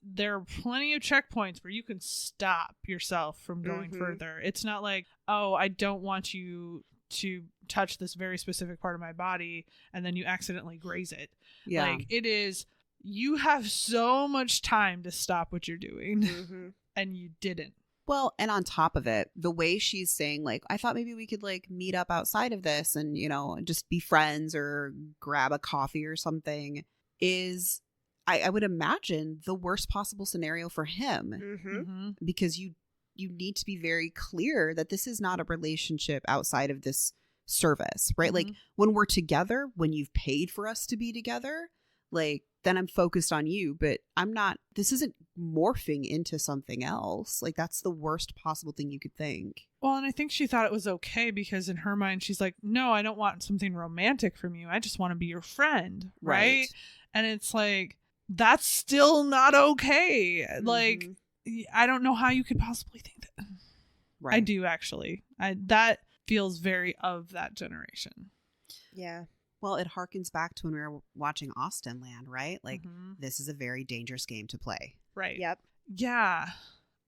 there are plenty of checkpoints where you can stop yourself from going further. It's not like, oh, I don't want you to touch this very specific part of my body, and then you accidentally graze it. Yeah. Like, it is, you have so much time to stop what you're doing, and you didn't. Well, and on top of it, the way she's saying, like, I thought maybe we could like meet up outside of this and, just be friends or grab a coffee or something is, I would imagine, the worst possible scenario for him. Because you need to be very clear that this is not a relationship outside of this service, right? Like, when we're together, when you've paid for us to be together, like, then I'm focused on you, but this isn't morphing into something else. Like, that's the worst possible thing you could think. Well, and I think she thought it was okay because in her mind, she's like, no, I don't want something romantic from you. I just want to be your friend. Right. And it's like, that's still not okay. Like, I don't know how you could possibly think that. Right. I do, actually. That feels very of that generation. Yeah. Well, it harkens back to when we were watching Austin Land, right? Like, this is a very dangerous game to play. Right. Yep. Yeah.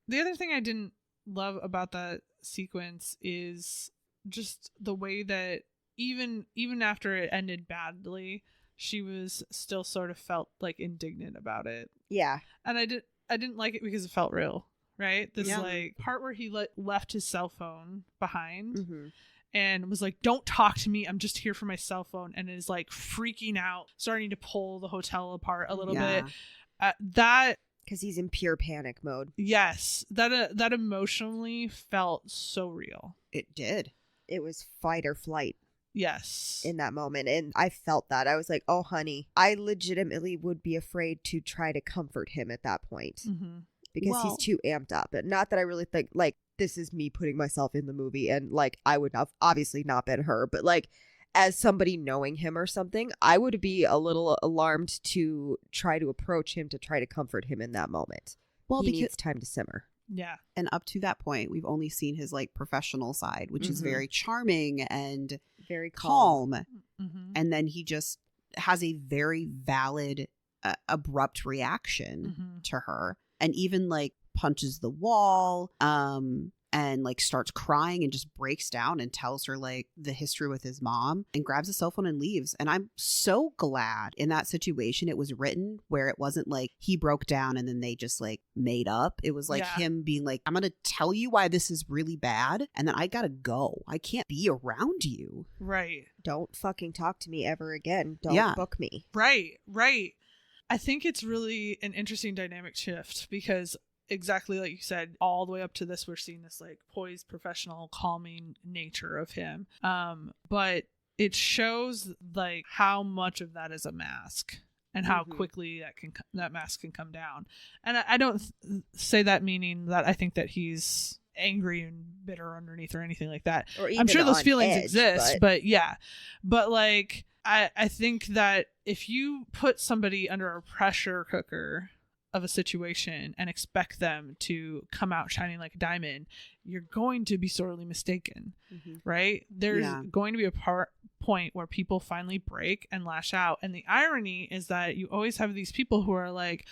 The other thing I didn't love about that sequence is just the way that even after it ended badly, she was still sort of felt like indignant about it. Yeah. And I didn't like it because it felt real, right? This like part where he left his cell phone behind. And was like, don't talk to me. I'm just here for my cell phone. And is like freaking out, starting to pull the hotel apart a little bit. That, because he's in pure panic mode. Yes. That emotionally felt so real. It did. It was fight or flight. Yes. In that moment. And I felt that. I was like, oh, honey, I legitimately would be afraid to try to comfort him at that point. Because he's too amped up. And not that I really think, like, this is me putting myself in the movie, and like, I would have obviously not been her, but like, as somebody knowing him or something, I would be a little alarmed to try to approach him to try to comfort him in that moment. Well, he needs time to simmer. Yeah. And up to that point, we've only seen his like professional side, which is very charming and very calm. And then he just has a very valid, abrupt reaction to her, and even like punches the wall. And and like starts crying and just breaks down and tells her like the history with his mom and grabs his cell phone and leaves. And I'm so glad in that situation it was written where it wasn't like he broke down and then they just like made up. It was like him being like, I'm gonna tell you why this is really bad and then I gotta go. I can't be around you. Right. Don't fucking talk to me ever again. Don't book me. Right. I think it's really an interesting dynamic shift because exactly like you said, all the way up to this, we're seeing this like poised, professional, calming nature of him. But it shows like how much of that is a mask and how quickly that mask can come down. And I don't say that meaning that I think that he's angry and bitter underneath or anything like that. Or even I'm sure those on feelings edge, exist, but like I think that if you put somebody under a pressure cooker of a situation and expect them to come out shining like a diamond, you're going to be sorely mistaken, right? There's going to be a point where people finally break and lash out. And the irony is that you always have these people who are like,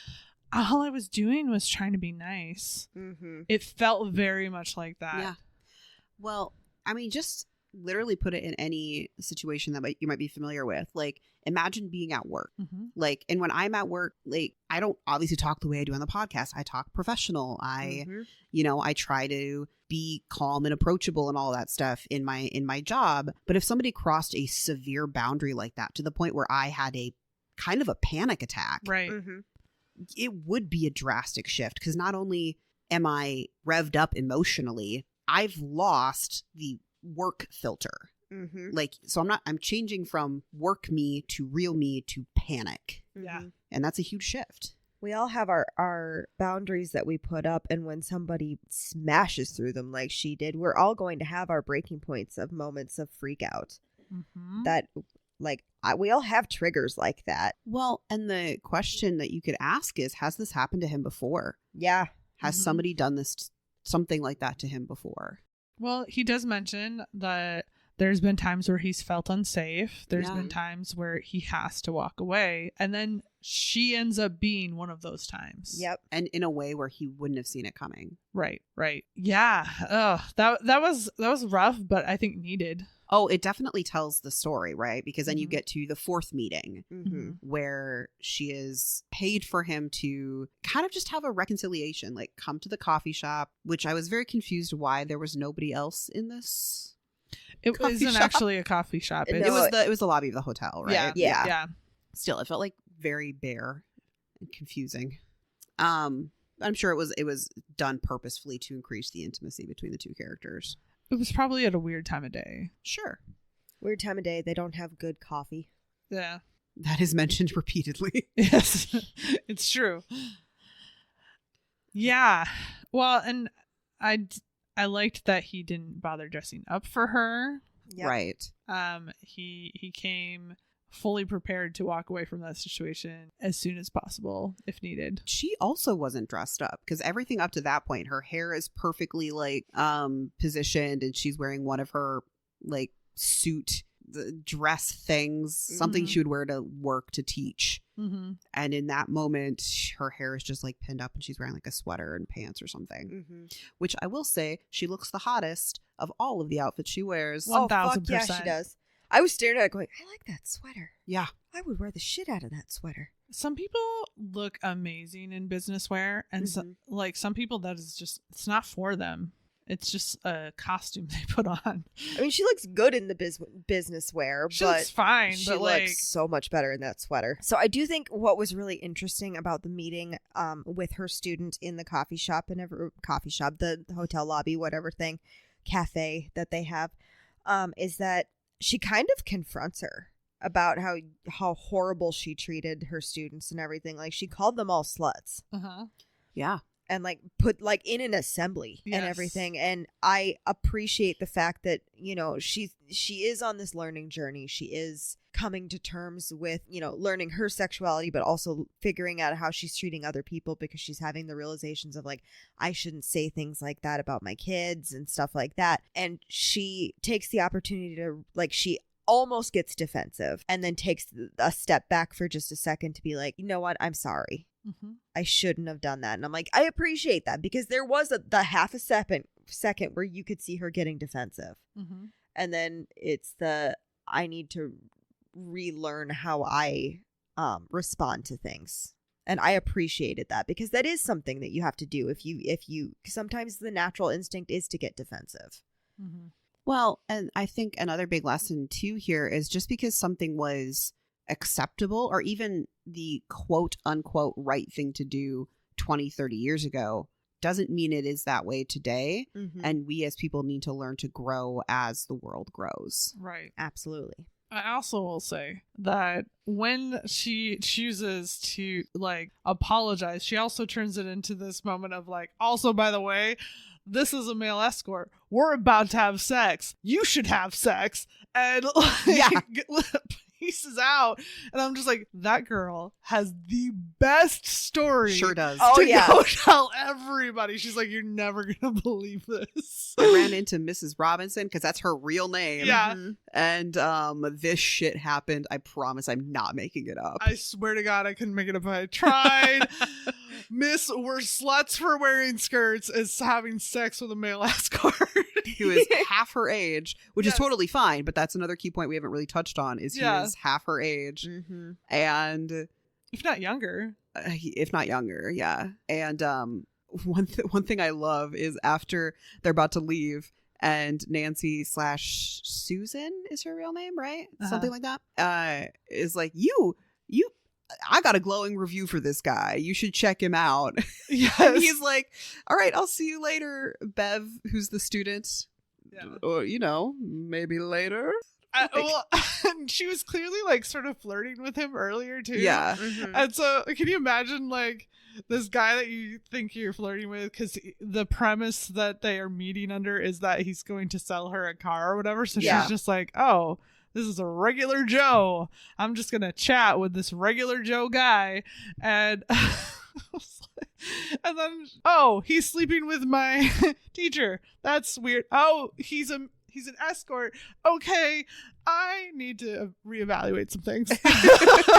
all I was doing was trying to be nice. It felt very much like that. Yeah. Well, I mean, just literally put it in any situation that you might be familiar with. Like, imagine being at work. Like, and when I'm at work, like, I don't obviously talk the way I do on the podcast. I talk professional. I try to be calm and approachable and all that stuff in my job. But if somebody crossed a severe boundary like that to the point where I had a kind of a panic attack, right? It would be a drastic shift because not only am I revved up emotionally, I've lost the work filter. Like, so I'm changing from work me to real me to panic. Yeah. And that's a huge shift. We all have our boundaries that we put up, and when somebody smashes through them like she did, we're all going to have our breaking points of moments of freak out. That, like, we all have triggers like that. Well, and the question that you could ask is, has this happened to him before? Yeah. Has somebody done this, something like that to him before? Well, he does mention that there's been times where he's felt unsafe. There's been times where he has to walk away. And then she ends up being one of those times. Yep. And in a way where he wouldn't have seen it coming. Right. Yeah. That was rough, but I think needed. Oh, it definitely tells the story, right? Because then you get to the fourth meeting where she is paid for him to kind of just have a reconciliation, like come to the coffee shop, which I was very confused why there was nobody else in this. It wasn't actually a coffee shop. It was the lobby of the hotel, right? Yeah. Still, it felt like very bare and confusing. I'm sure it was done purposefully to increase the intimacy between the two characters. It was probably at a weird time of day. Sure. Weird time of day. They don't have good coffee. Yeah. That is mentioned repeatedly. Yes, it's true. Yeah. Well, and I liked that he didn't bother dressing up for her. Yep. Right. He came fully prepared to walk away from that situation as soon as possible if needed. She also wasn't dressed up because everything up to that point, her hair is perfectly like positioned and she's wearing one of her like suit dress things, something she would wear to work to teach. And in that moment, her hair is just like pinned up and she's wearing like a sweater and pants or something, which I will say she looks the hottest of all of the outfits she wears. 1000%. Yeah, she does. I was staring at it going, I like that sweater. Yeah. I would wear the shit out of that sweater. Some people look amazing in business wear, and some people that is just, it's not for them. It's just a costume they put on. I mean, she looks good in the business wear, she but looks fine. She but looks so much better in that sweater. So I do think what was really interesting about the meeting with her student in the coffee shop, the hotel lobby, whatever thing, cafe that they have, is that she kind of confronts her about how horrible she treated her students and everything. Like, she called them all sluts. Yeah. And like put like in an assembly and everything. And I appreciate the fact that, you know, she is on this learning journey. She is coming to terms with, you know, learning her sexuality, but also figuring out how she's treating other people, because she's having the realizations of like, I shouldn't say things like that about my kids and stuff like that. And she takes the opportunity to, like, she almost gets defensive and then takes a step back for just a second to be like, you know what, I'm sorry. I shouldn't have done that. And I'm like, I appreciate that, because there was the half a second second where you could see her getting defensive. Mm-hmm. And then it's I need to relearn how I respond to things. And I appreciated that, because that is something that you have to do if you sometimes the natural instinct is to get defensive. Mm-hmm. Well, and I think another big lesson too here is just because something was acceptable or even the quote unquote right thing to do 20, 30 years ago doesn't mean it is that way today. Mm-hmm. And we as people need to learn to grow as the world grows. Right. Absolutely. I also will say that when she chooses to like apologize, she also turns it into this moment of like, also, by the way, this is a male escort. We're about to have sex. You should have sex. And like, pieces out. And I'm just like, that girl has the best story. Sure does. Oh, to yeah. go tell everybody. She's like, you're never going to believe this. I ran into Mrs. Robinson because that's her real name. Yeah. Mm-hmm. And this shit happened. I promise I'm not making it up. I swear to God, I couldn't make it up if I tried. Miss, we're sluts for wearing skirts is having sex with a male escort. Who is half her age, which Yes. is totally fine. But that's another key point we haven't really touched on is he is half her age. Mm-hmm. And If not younger. if not younger, yeah. And one thing I love is after they're about to leave and Nancy / Susan is her real name, right? Something like that. Is like, you I got a glowing review for this guy. You should check him out. Yes. And he's like, all right, I'll see you later, Bev, who's the student. Yeah. Or, maybe later. Well, she was clearly like sort of flirting with him earlier too. Yeah. Mm-hmm. And so can you imagine like this guy that you think you're flirting with, because the premise that they are meeting under is that he's going to sell her a car or whatever. So Yeah. she's just like, oh, this is a regular Joe. I'm just going to chat with this regular Joe guy. And and then, oh, he's sleeping with my teacher. That's weird. Oh, he's an escort. Okay, I need to reevaluate some things.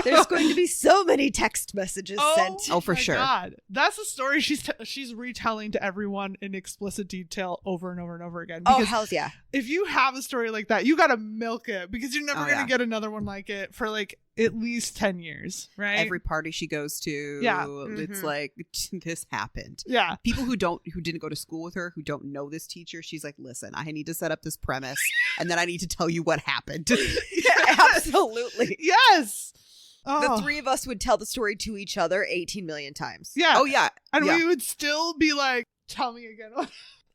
There's going to be so many text messages sent. Oh, for my sure. God. That's a story she's retelling to everyone in explicit detail over and over and over again. Oh, Because hells yeah. if you have a story like that, you got to milk it, because you're never Oh, going to yeah. get another one like it for like at least 10 years, right? Every party she goes to, Yeah. it's Mhm. like, this happened. yeah. People who didn't go to school with her, who don't know this teacher, she's like, listen, I need to set up this premise and then I need to tell you what happened. Absolutely. Yes. The Oh. three of us would tell the story to each other 18 million times. Yeah. Oh, yeah. And yeah. we would still be like, tell me again.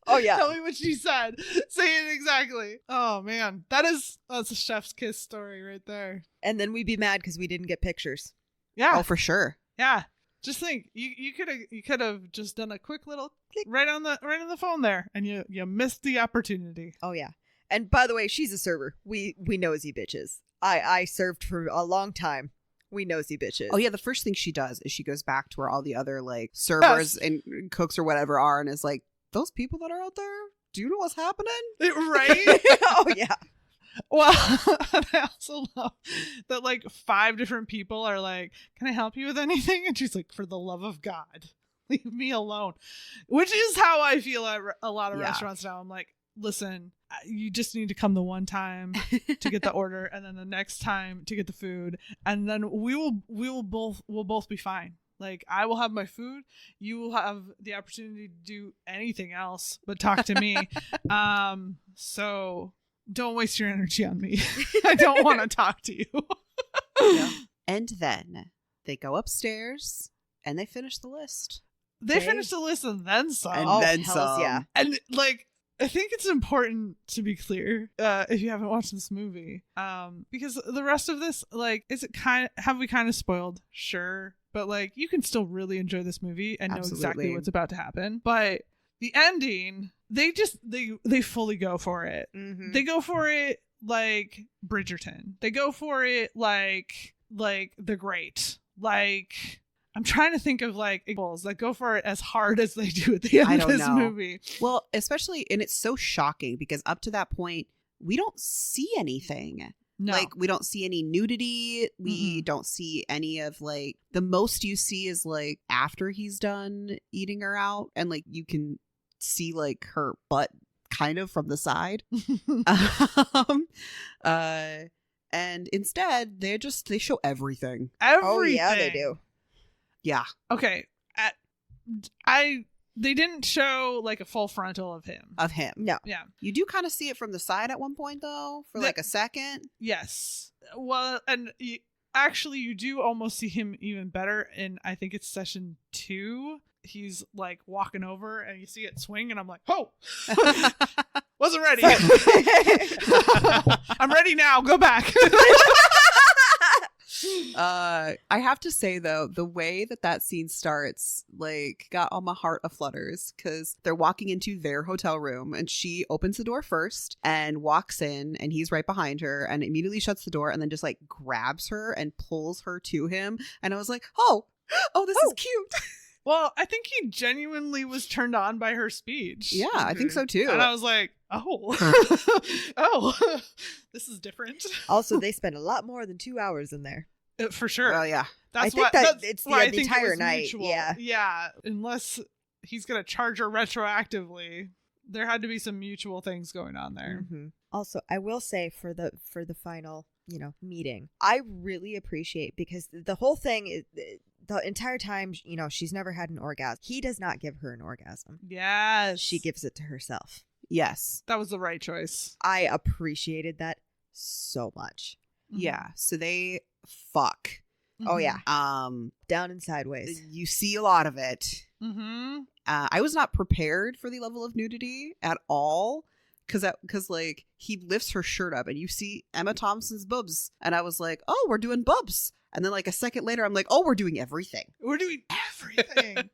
Oh, yeah. Tell me what she said. Say it exactly. Oh, man. That's a chef's kiss story right there. And then we'd be mad because we didn't get pictures. Yeah. Oh, for sure. Yeah. Just think, you could have just done a quick little click right on the phone there, and you missed the opportunity. Oh, yeah. And by the way, she's a server. We nosy bitches. I served for a long time. We nosy bitches. Oh, yeah. The first thing she does is she goes back to where all the other like servers and cooks or whatever are and is like, those people that are out there, do you know what's happening? Right? Oh, yeah. Well, I also love that like 5 different people are like, can I help you with anything? And she's like, for the love of God, leave me alone. Which is how I feel at a lot of Yeah. restaurants now. I'm like, listen, you just need to come the one time to get the order, and then the next time to get the food, and then we'll both be fine. Like, I will have my food, you will have the opportunity to do anything else but talk to me. So don't waste your energy on me. I don't want to talk to you. Yeah. And then they go upstairs and they finish the list. They Okay. finished the list and then some. And Oh, then hells some. yeah. And like, I think it's important to be clear, if you haven't watched this movie, because the rest of this, like, have we kind of spoiled? Sure, but like, you can still really enjoy this movie and know exactly Absolutely. what's about to happen. But the ending, they fully go for it. Mm-hmm. They go for it like Bridgerton. They go for it like The Great. Like, I'm trying to think of like examples that go for it as hard as they do at the I end of don't this know. movie. Well, especially, and it's so shocking because up to that point, we don't see anything. No. Like, we don't see any nudity. We don't see any of like, the most you see is like after he's done eating her out and like you can see like her butt kind of from the side. And instead they show everything. Oh yeah, they do. Yeah. Okay. They didn't show like a full frontal of him. No. Yeah. You do kind of see it from the side at one point though, for like a second. Yes. Well, and actually you do almost see him even better in, I think it's session 2. He's like walking over and you see it swing and I'm like, oh, wasn't ready. I'm ready now. Go back. I have to say though, the way that scene starts, like, got all my heart aflutters, because they're walking into their hotel room and she opens the door first and walks in and he's right behind her and immediately shuts the door and then just like grabs her and pulls her to him. And I was like, oh, this is cute. Well, I think he genuinely was turned on by her speech. Yeah, I think so too. And I was like, oh, this is different. Also, they spent a lot more than 2 hours in there. For sure. Well, yeah. I think it's the entire night. Mutual. Yeah. Yeah. Unless he's going to charge her retroactively, there had to be some mutual things going on there. Mm-hmm. Also, I will say for the final, meeting, I really appreciate, because the whole thing is, the entire time, she's never had an orgasm. He does not give her an orgasm. Yes. She gives it to herself. Yes. That was the right choice. I appreciated that so much. Yeah. So they fuck. Oh yeah. Down and sideways. You see a lot of it. Mm-hmm. I was not prepared for the level of nudity at all, because like he lifts her shirt up and you see Emma Thompson's boobs, and I was like, oh, we're doing boobs. And then like a second later, I'm like, oh, we're doing everything. We're doing everything.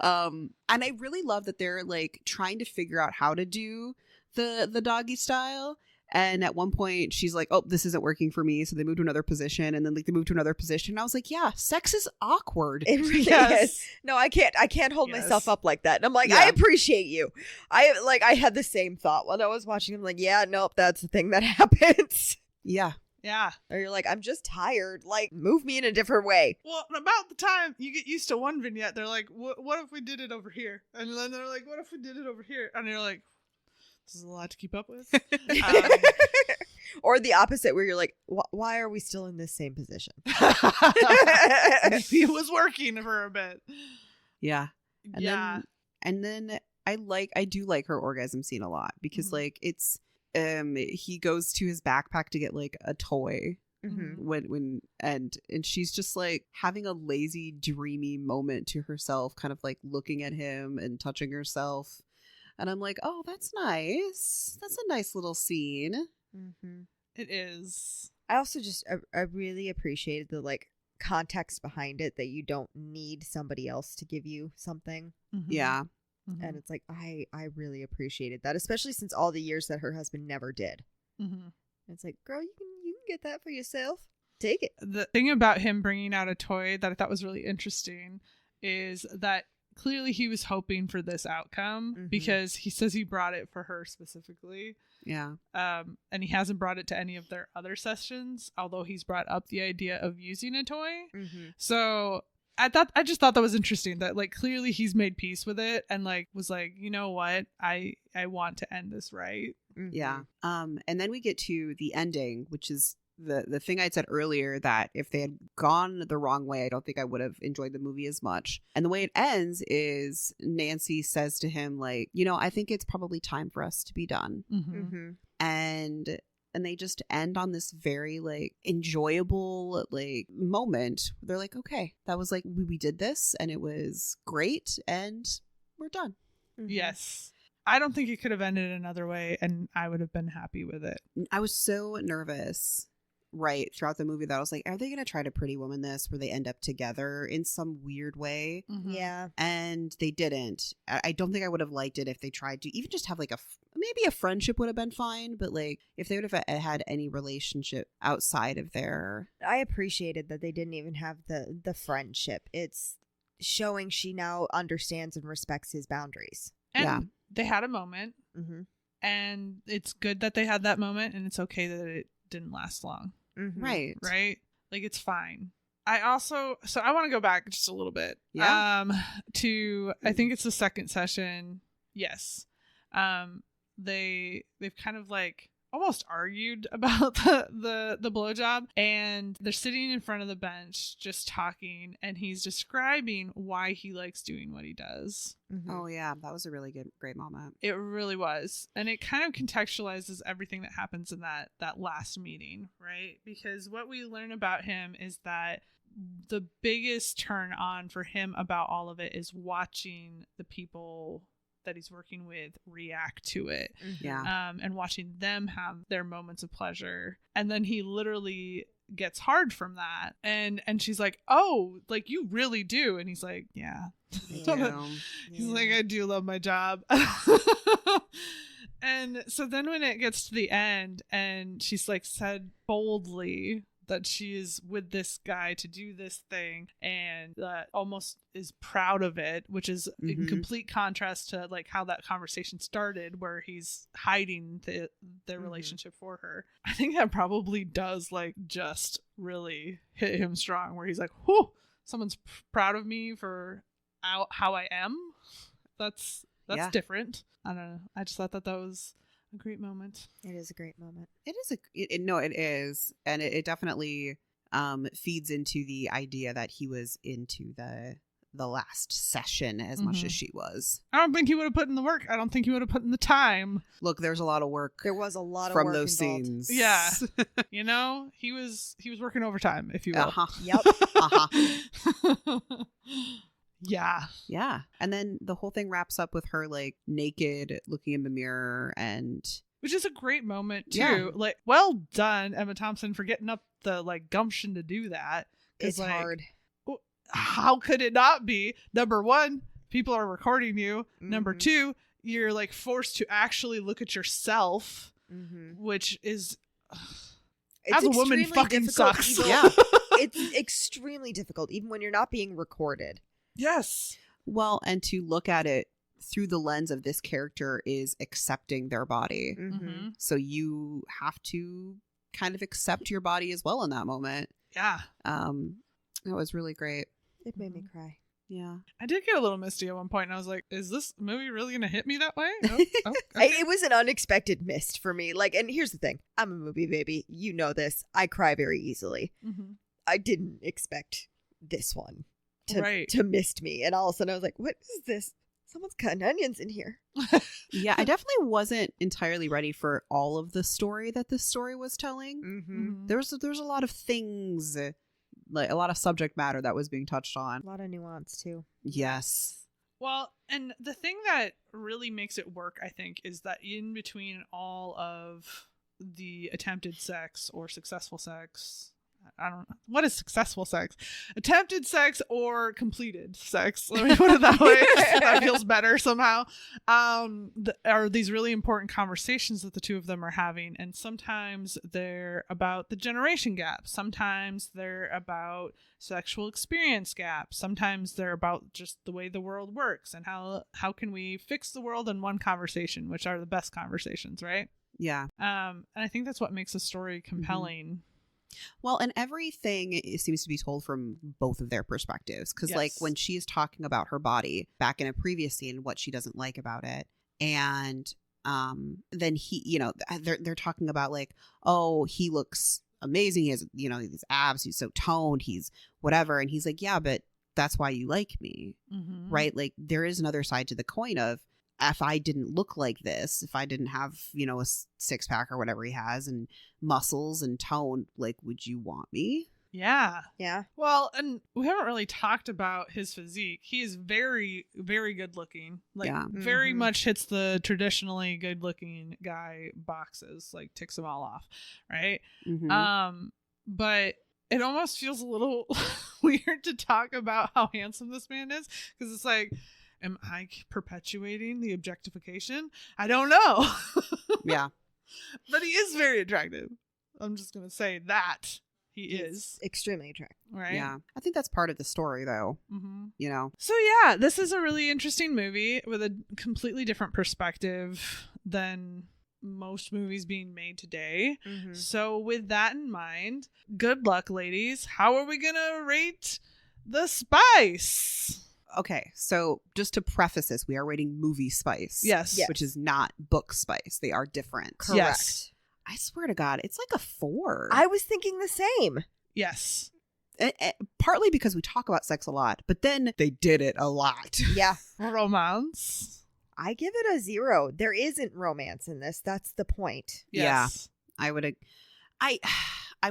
And I really love that they're like trying to figure out how to do the doggy style. And at one point she's like, oh, this isn't working for me. So they move to another position, and then like they move to another position. And I was like, yeah, sex is awkward. It really is. No, I can't hold myself up like that. And I'm like, Yeah. I appreciate you. I had the same thought when I was watching. I'm like, yeah, nope, that's the thing that happens. Yeah. Yeah. Or you're like, I'm just tired. Like, move me in a different way. Well, about the time you get used to one vignette, they're like, what if we did it over here? And then they're like, what if we did it over here? And you're like, this is a lot to keep up with. Or the opposite, where you're like, why are we still in this same position? Maybe it was working for a bit. Yeah. And And then I do like her orgasm scene a lot, because like it's he goes to his backpack to get like a toy. Mm-hmm. when and she's just like having a lazy, dreamy moment to herself, kind of like looking at him and touching herself. And I'm like, oh, that's nice. That's a nice little scene. Mm-hmm. It is. I also just I really appreciated the like context behind it, that you don't need somebody else to give you something. Mm-hmm. Yeah. Mm-hmm. And it's like, I really appreciated that, especially since all the years that her husband never did. Mm-hmm. It's like, girl, you can get that for yourself. Take it. The thing about him bringing out a toy that I thought was really interesting is that clearly he was hoping for this outcome, because he says he brought it for her specifically. Yeah. And he hasn't brought it to any of their other sessions, although he's brought up the idea of using a toy. Mm-hmm. So I just thought that was interesting, that like clearly he's made peace with it and like was like, you know what, I want to end this right. Mm-hmm. Yeah. And then we get to the ending, which is the thing I said earlier, that if they had gone the wrong way, I don't think I would have enjoyed the movie as much. And the way it ends is Nancy says to him, like, I think it's probably time for us to be done. Mm-hmm. Mm-hmm. And they just end on this very like enjoyable like moment. They're like, okay, that was like, we did this and it was great and we're done. Mm-hmm. Yes. I don't think it could have ended another way, and I would have been happy with it. I was so nervous throughout the movie that I was like, are they going to try to Pretty Woman this where they end up together in some weird way? Mm-hmm. Yeah. And they didn't. I don't think I would have liked it if they tried to even just have like maybe a friendship would have been fine, but like if they would have had any relationship outside of their... I appreciated that they didn't even have the friendship. It's showing she now understands and respects his boundaries. And Yeah. they had a moment, Mm-hmm. and it's good that they had that moment, and it's okay that it didn't last long. Mm-hmm. Right. Right? Like, it's fine. I want to go back just a little bit. Yeah. To, I think it's the second session. Yes. They've kind of like almost argued about the blowjob, and they're sitting in front of the bench just talking, and he's describing why he likes doing what he does. Mm-hmm. Oh yeah, that was a really great moment. It really was. And it kind of contextualizes everything that happens in that last meeting, right? Because what we learn about him is that the biggest turn on for him about all of it is watching the people that he's working with react to it. Yeah. And watching them have their moments of pleasure. And then he literally gets hard from that. And she's like, oh, like you really do. And he's like, yeah. He's like, I do love my job. And so then when it gets to the end and she's like said boldly that she is with this guy to do this thing and almost is proud of it, which is in complete contrast to like how that conversation started where he's hiding their relationship for her. I think that probably does like just really hit him strong where he's like, whew, someone's proud of me for how I am. That's different. I don't know. I just thought that was a great moment. It is a great moment. It is it is, and it definitely feeds into the idea that he was into the last session as much as she was. I don't think he would have put in the work. I don't think he would have put in the time. Look, there's a lot of work. There was a lot of from work those involved. scenes. Yeah, you know, he was working overtime, if you will. Yep. Yeah. And then the whole thing wraps up with her like naked looking in the mirror, and which is a great moment too. Yeah. Like, well done, Emma Thompson, for getting up the like gumption to do that. It's like, hard. How could it not be? Number one, people are recording you. Number two, you're like forced to actually look at yourself, which is as a woman fucking sucks. It's extremely difficult even when you're not being recorded. Yes. Well, and to look at it through the lens of this character is accepting their body. So you have to kind of accept your body as well in that moment. Yeah. That was really great. It made me cry. Yeah. I did get a little misty at one point, and I was like, is this movie really going to hit me that way? Oh, okay. It was an unexpected mist for me. Like, and here's the thing. I'm a movie baby. You know this. I cry very easily. I didn't expect this one to mist me. And all of a sudden I was like, what is this? Someone's cutting onions in here. Yeah, I definitely wasn't entirely ready for all of the story that this story was telling. There's a lot of things, like a lot of subject matter that was being touched on. A lot of nuance too. Yes. Well, and the thing that really makes it work, I think, is that in between all of the attempted sex or successful sex, I don't know. What is successful sex? Attempted sex or completed sex. Let me put it that way. That feels better somehow. Are these really important conversations that the two of them are having. And sometimes they're about the generation gap. Sometimes they're about sexual experience gap. Sometimes they're about just the way the world works and how can we fix the world in one conversation, which are the best conversations, right? Yeah. And I think that's what makes a story compelling. Well, and everything seems to be told from both of their perspectives. Because like when she's talking about her body back in a previous scene, what she doesn't like about it. And then he, you know, they're talking about like, oh, he looks amazing. He has, you know, these abs. He's so toned. He's whatever. And he's like, yeah, but that's why you like me. Right. Like there is another side to the coin of, if I didn't look like this, if I didn't have, you know, a six pack or whatever he has and muscles and tone, like, would you want me? Yeah. Yeah. Well, and we haven't really talked about his physique. He is very, very good looking. Like, very much hits the traditionally good looking guy boxes, like ticks them all off. Right. But it almost feels a little weird to talk about how handsome this man is, because it's like, am I perpetuating the objectification? I don't know. Yeah. But he is very attractive. I'm just going to say that he is extremely attractive. Right? Yeah. I think that's part of the story, though. You know? So, yeah, this is a really interesting movie with a completely different perspective than most movies being made today. So, with that in mind, good luck, ladies. How are we going to rate the spice? Okay, so just to preface this, we are rating movie spice. Yes. Which is not book spice. They are different. Correct. Yes. I swear to God, it's like a 4. I was thinking the same. Yes. Partly because we talk about sex a lot, but then they did it a lot. Yeah. Romance. I give it a 0. There isn't romance in this. That's the point. Yes. I would. I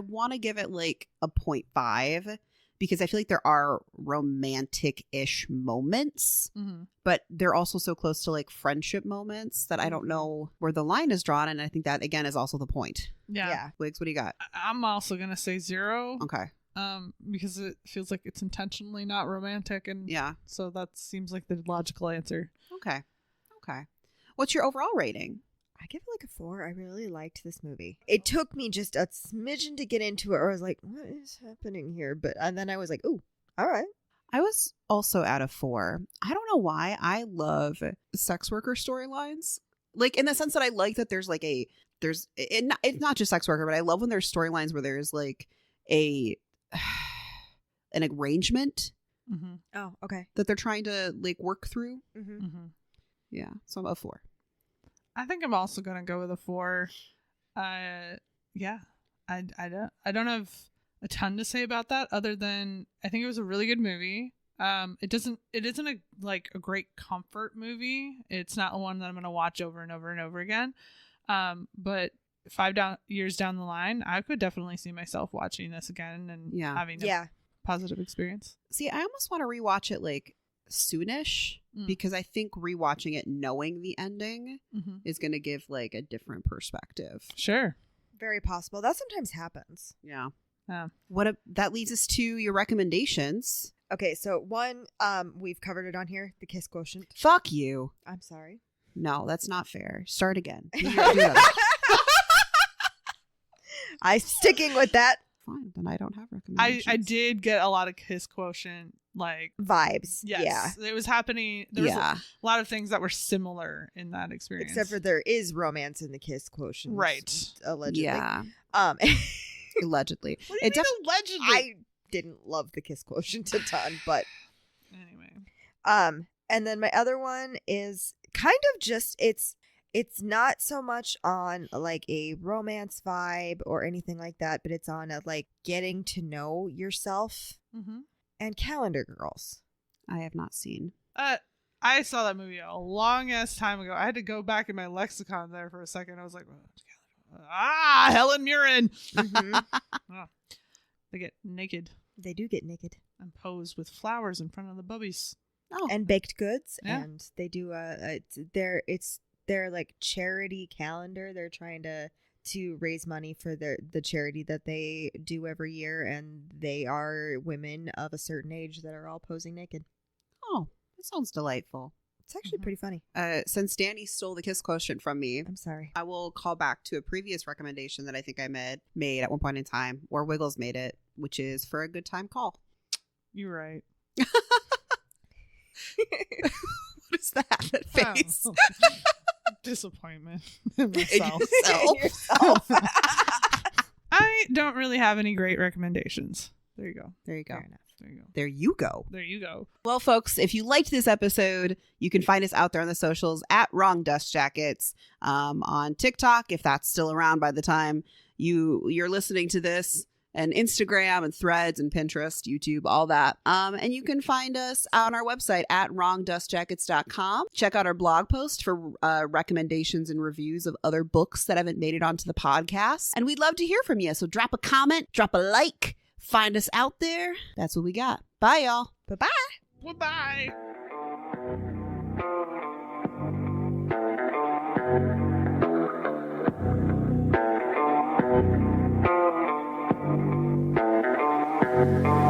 want to give it like a 0.5 because I feel like there are romantic-ish moments, Mm-hmm. but they're also so close to like friendship moments that I don't know where the line is drawn, and I think that again is also the point. Yeah. Wiggs, what do you got? I'm also gonna say 0. Okay. Because it feels like it's intentionally not romantic, and Yeah. so that seems like the logical answer. Okay. What's your overall rating? I give it like a 4. I really liked this movie. It took me just a smidgen to get into it, or I was like, what is happening here? And then I was like, ooh, all right. I was also at a 4. I don't know why. I love sex worker storylines. Like in the sense that I like that there's like it's not just sex worker, but I love when there's storylines where there's like an arrangement Mm-hmm. Oh, okay. that they're trying to like work through. Mm-hmm. Mm-hmm. Yeah. So I'm a 4. I think I'm also gonna go with a 4. Yeah. I don't have a ton to say about that other than I think it was a really good movie. It isn't a great comfort movie. It's not one that I'm gonna watch over and over and over again. But 5 years down the line, I could definitely see myself watching this again and having a positive experience. See, I almost want to rewatch it like soonish because I think rewatching it knowing the ending is going to give like a different perspective. Sure. Very possible. That sometimes happens. Yeah. Yeah. That leads us to your recommendations. Okay, so one, we've covered it on here, the kiss quotient. Fuck you. I'm sorry. No, that's not fair. Start again. Do that. I'm sticking with that. Fine, then I don't have recommendations. I did get a lot of kiss quotient Vibes. yes, Yeah. it was happening. There was Yeah. a lot of things that were similar in that experience. Except for there is romance in the kiss quotient. Right. Allegedly. Yeah. Um, Allegedly. What do you mean allegedly? I didn't love the kiss quotient a ton, but Anyway. and then my other one is kind of just it's not so much on like a romance vibe or anything like that, but it's on a like getting to know yourself Mm-hmm. and Calendar Girls. I have not seen. I saw that movie a long ass time ago. I had to go back in my lexicon there for a second. I was like, Helen Mirren. Mhm. They get naked They do get naked and pose with flowers in front of the bubbies. Oh. and baked goods, Yeah. and they do it's their like charity calendar. They're trying to raise money for the charity that they do every year, and they are women of a certain age that are all posing naked. Oh, that sounds delightful. It's actually Mhm. pretty funny. Since Danny stole the kiss quotient from me, I'm sorry. I will call back to a previous recommendation that I think I made at one point in time, or Wiggles made it, which is For a Good Time Call. You're right. What is that? That face. Oh. Disappointment in myself. Yourself. I don't really have any great recommendations. There you go. There you go. Fair enough. There you go. There you go. There you go. Well, folks, if you liked this episode, you can find us out there on the socials at Wrong Dust Jackets, on TikTok, if that's still around by the time you're listening to this, and Instagram and Threads and Pinterest, YouTube, all that. And you can find us on our website at wrongdustjackets.com. Check out our blog post for recommendations and reviews of other books that haven't made it onto the podcast. And we'd love to hear from you. So drop a comment, drop a like, find us out there. That's what we got. Bye, y'all. Bye-bye. Goodbye. Bye.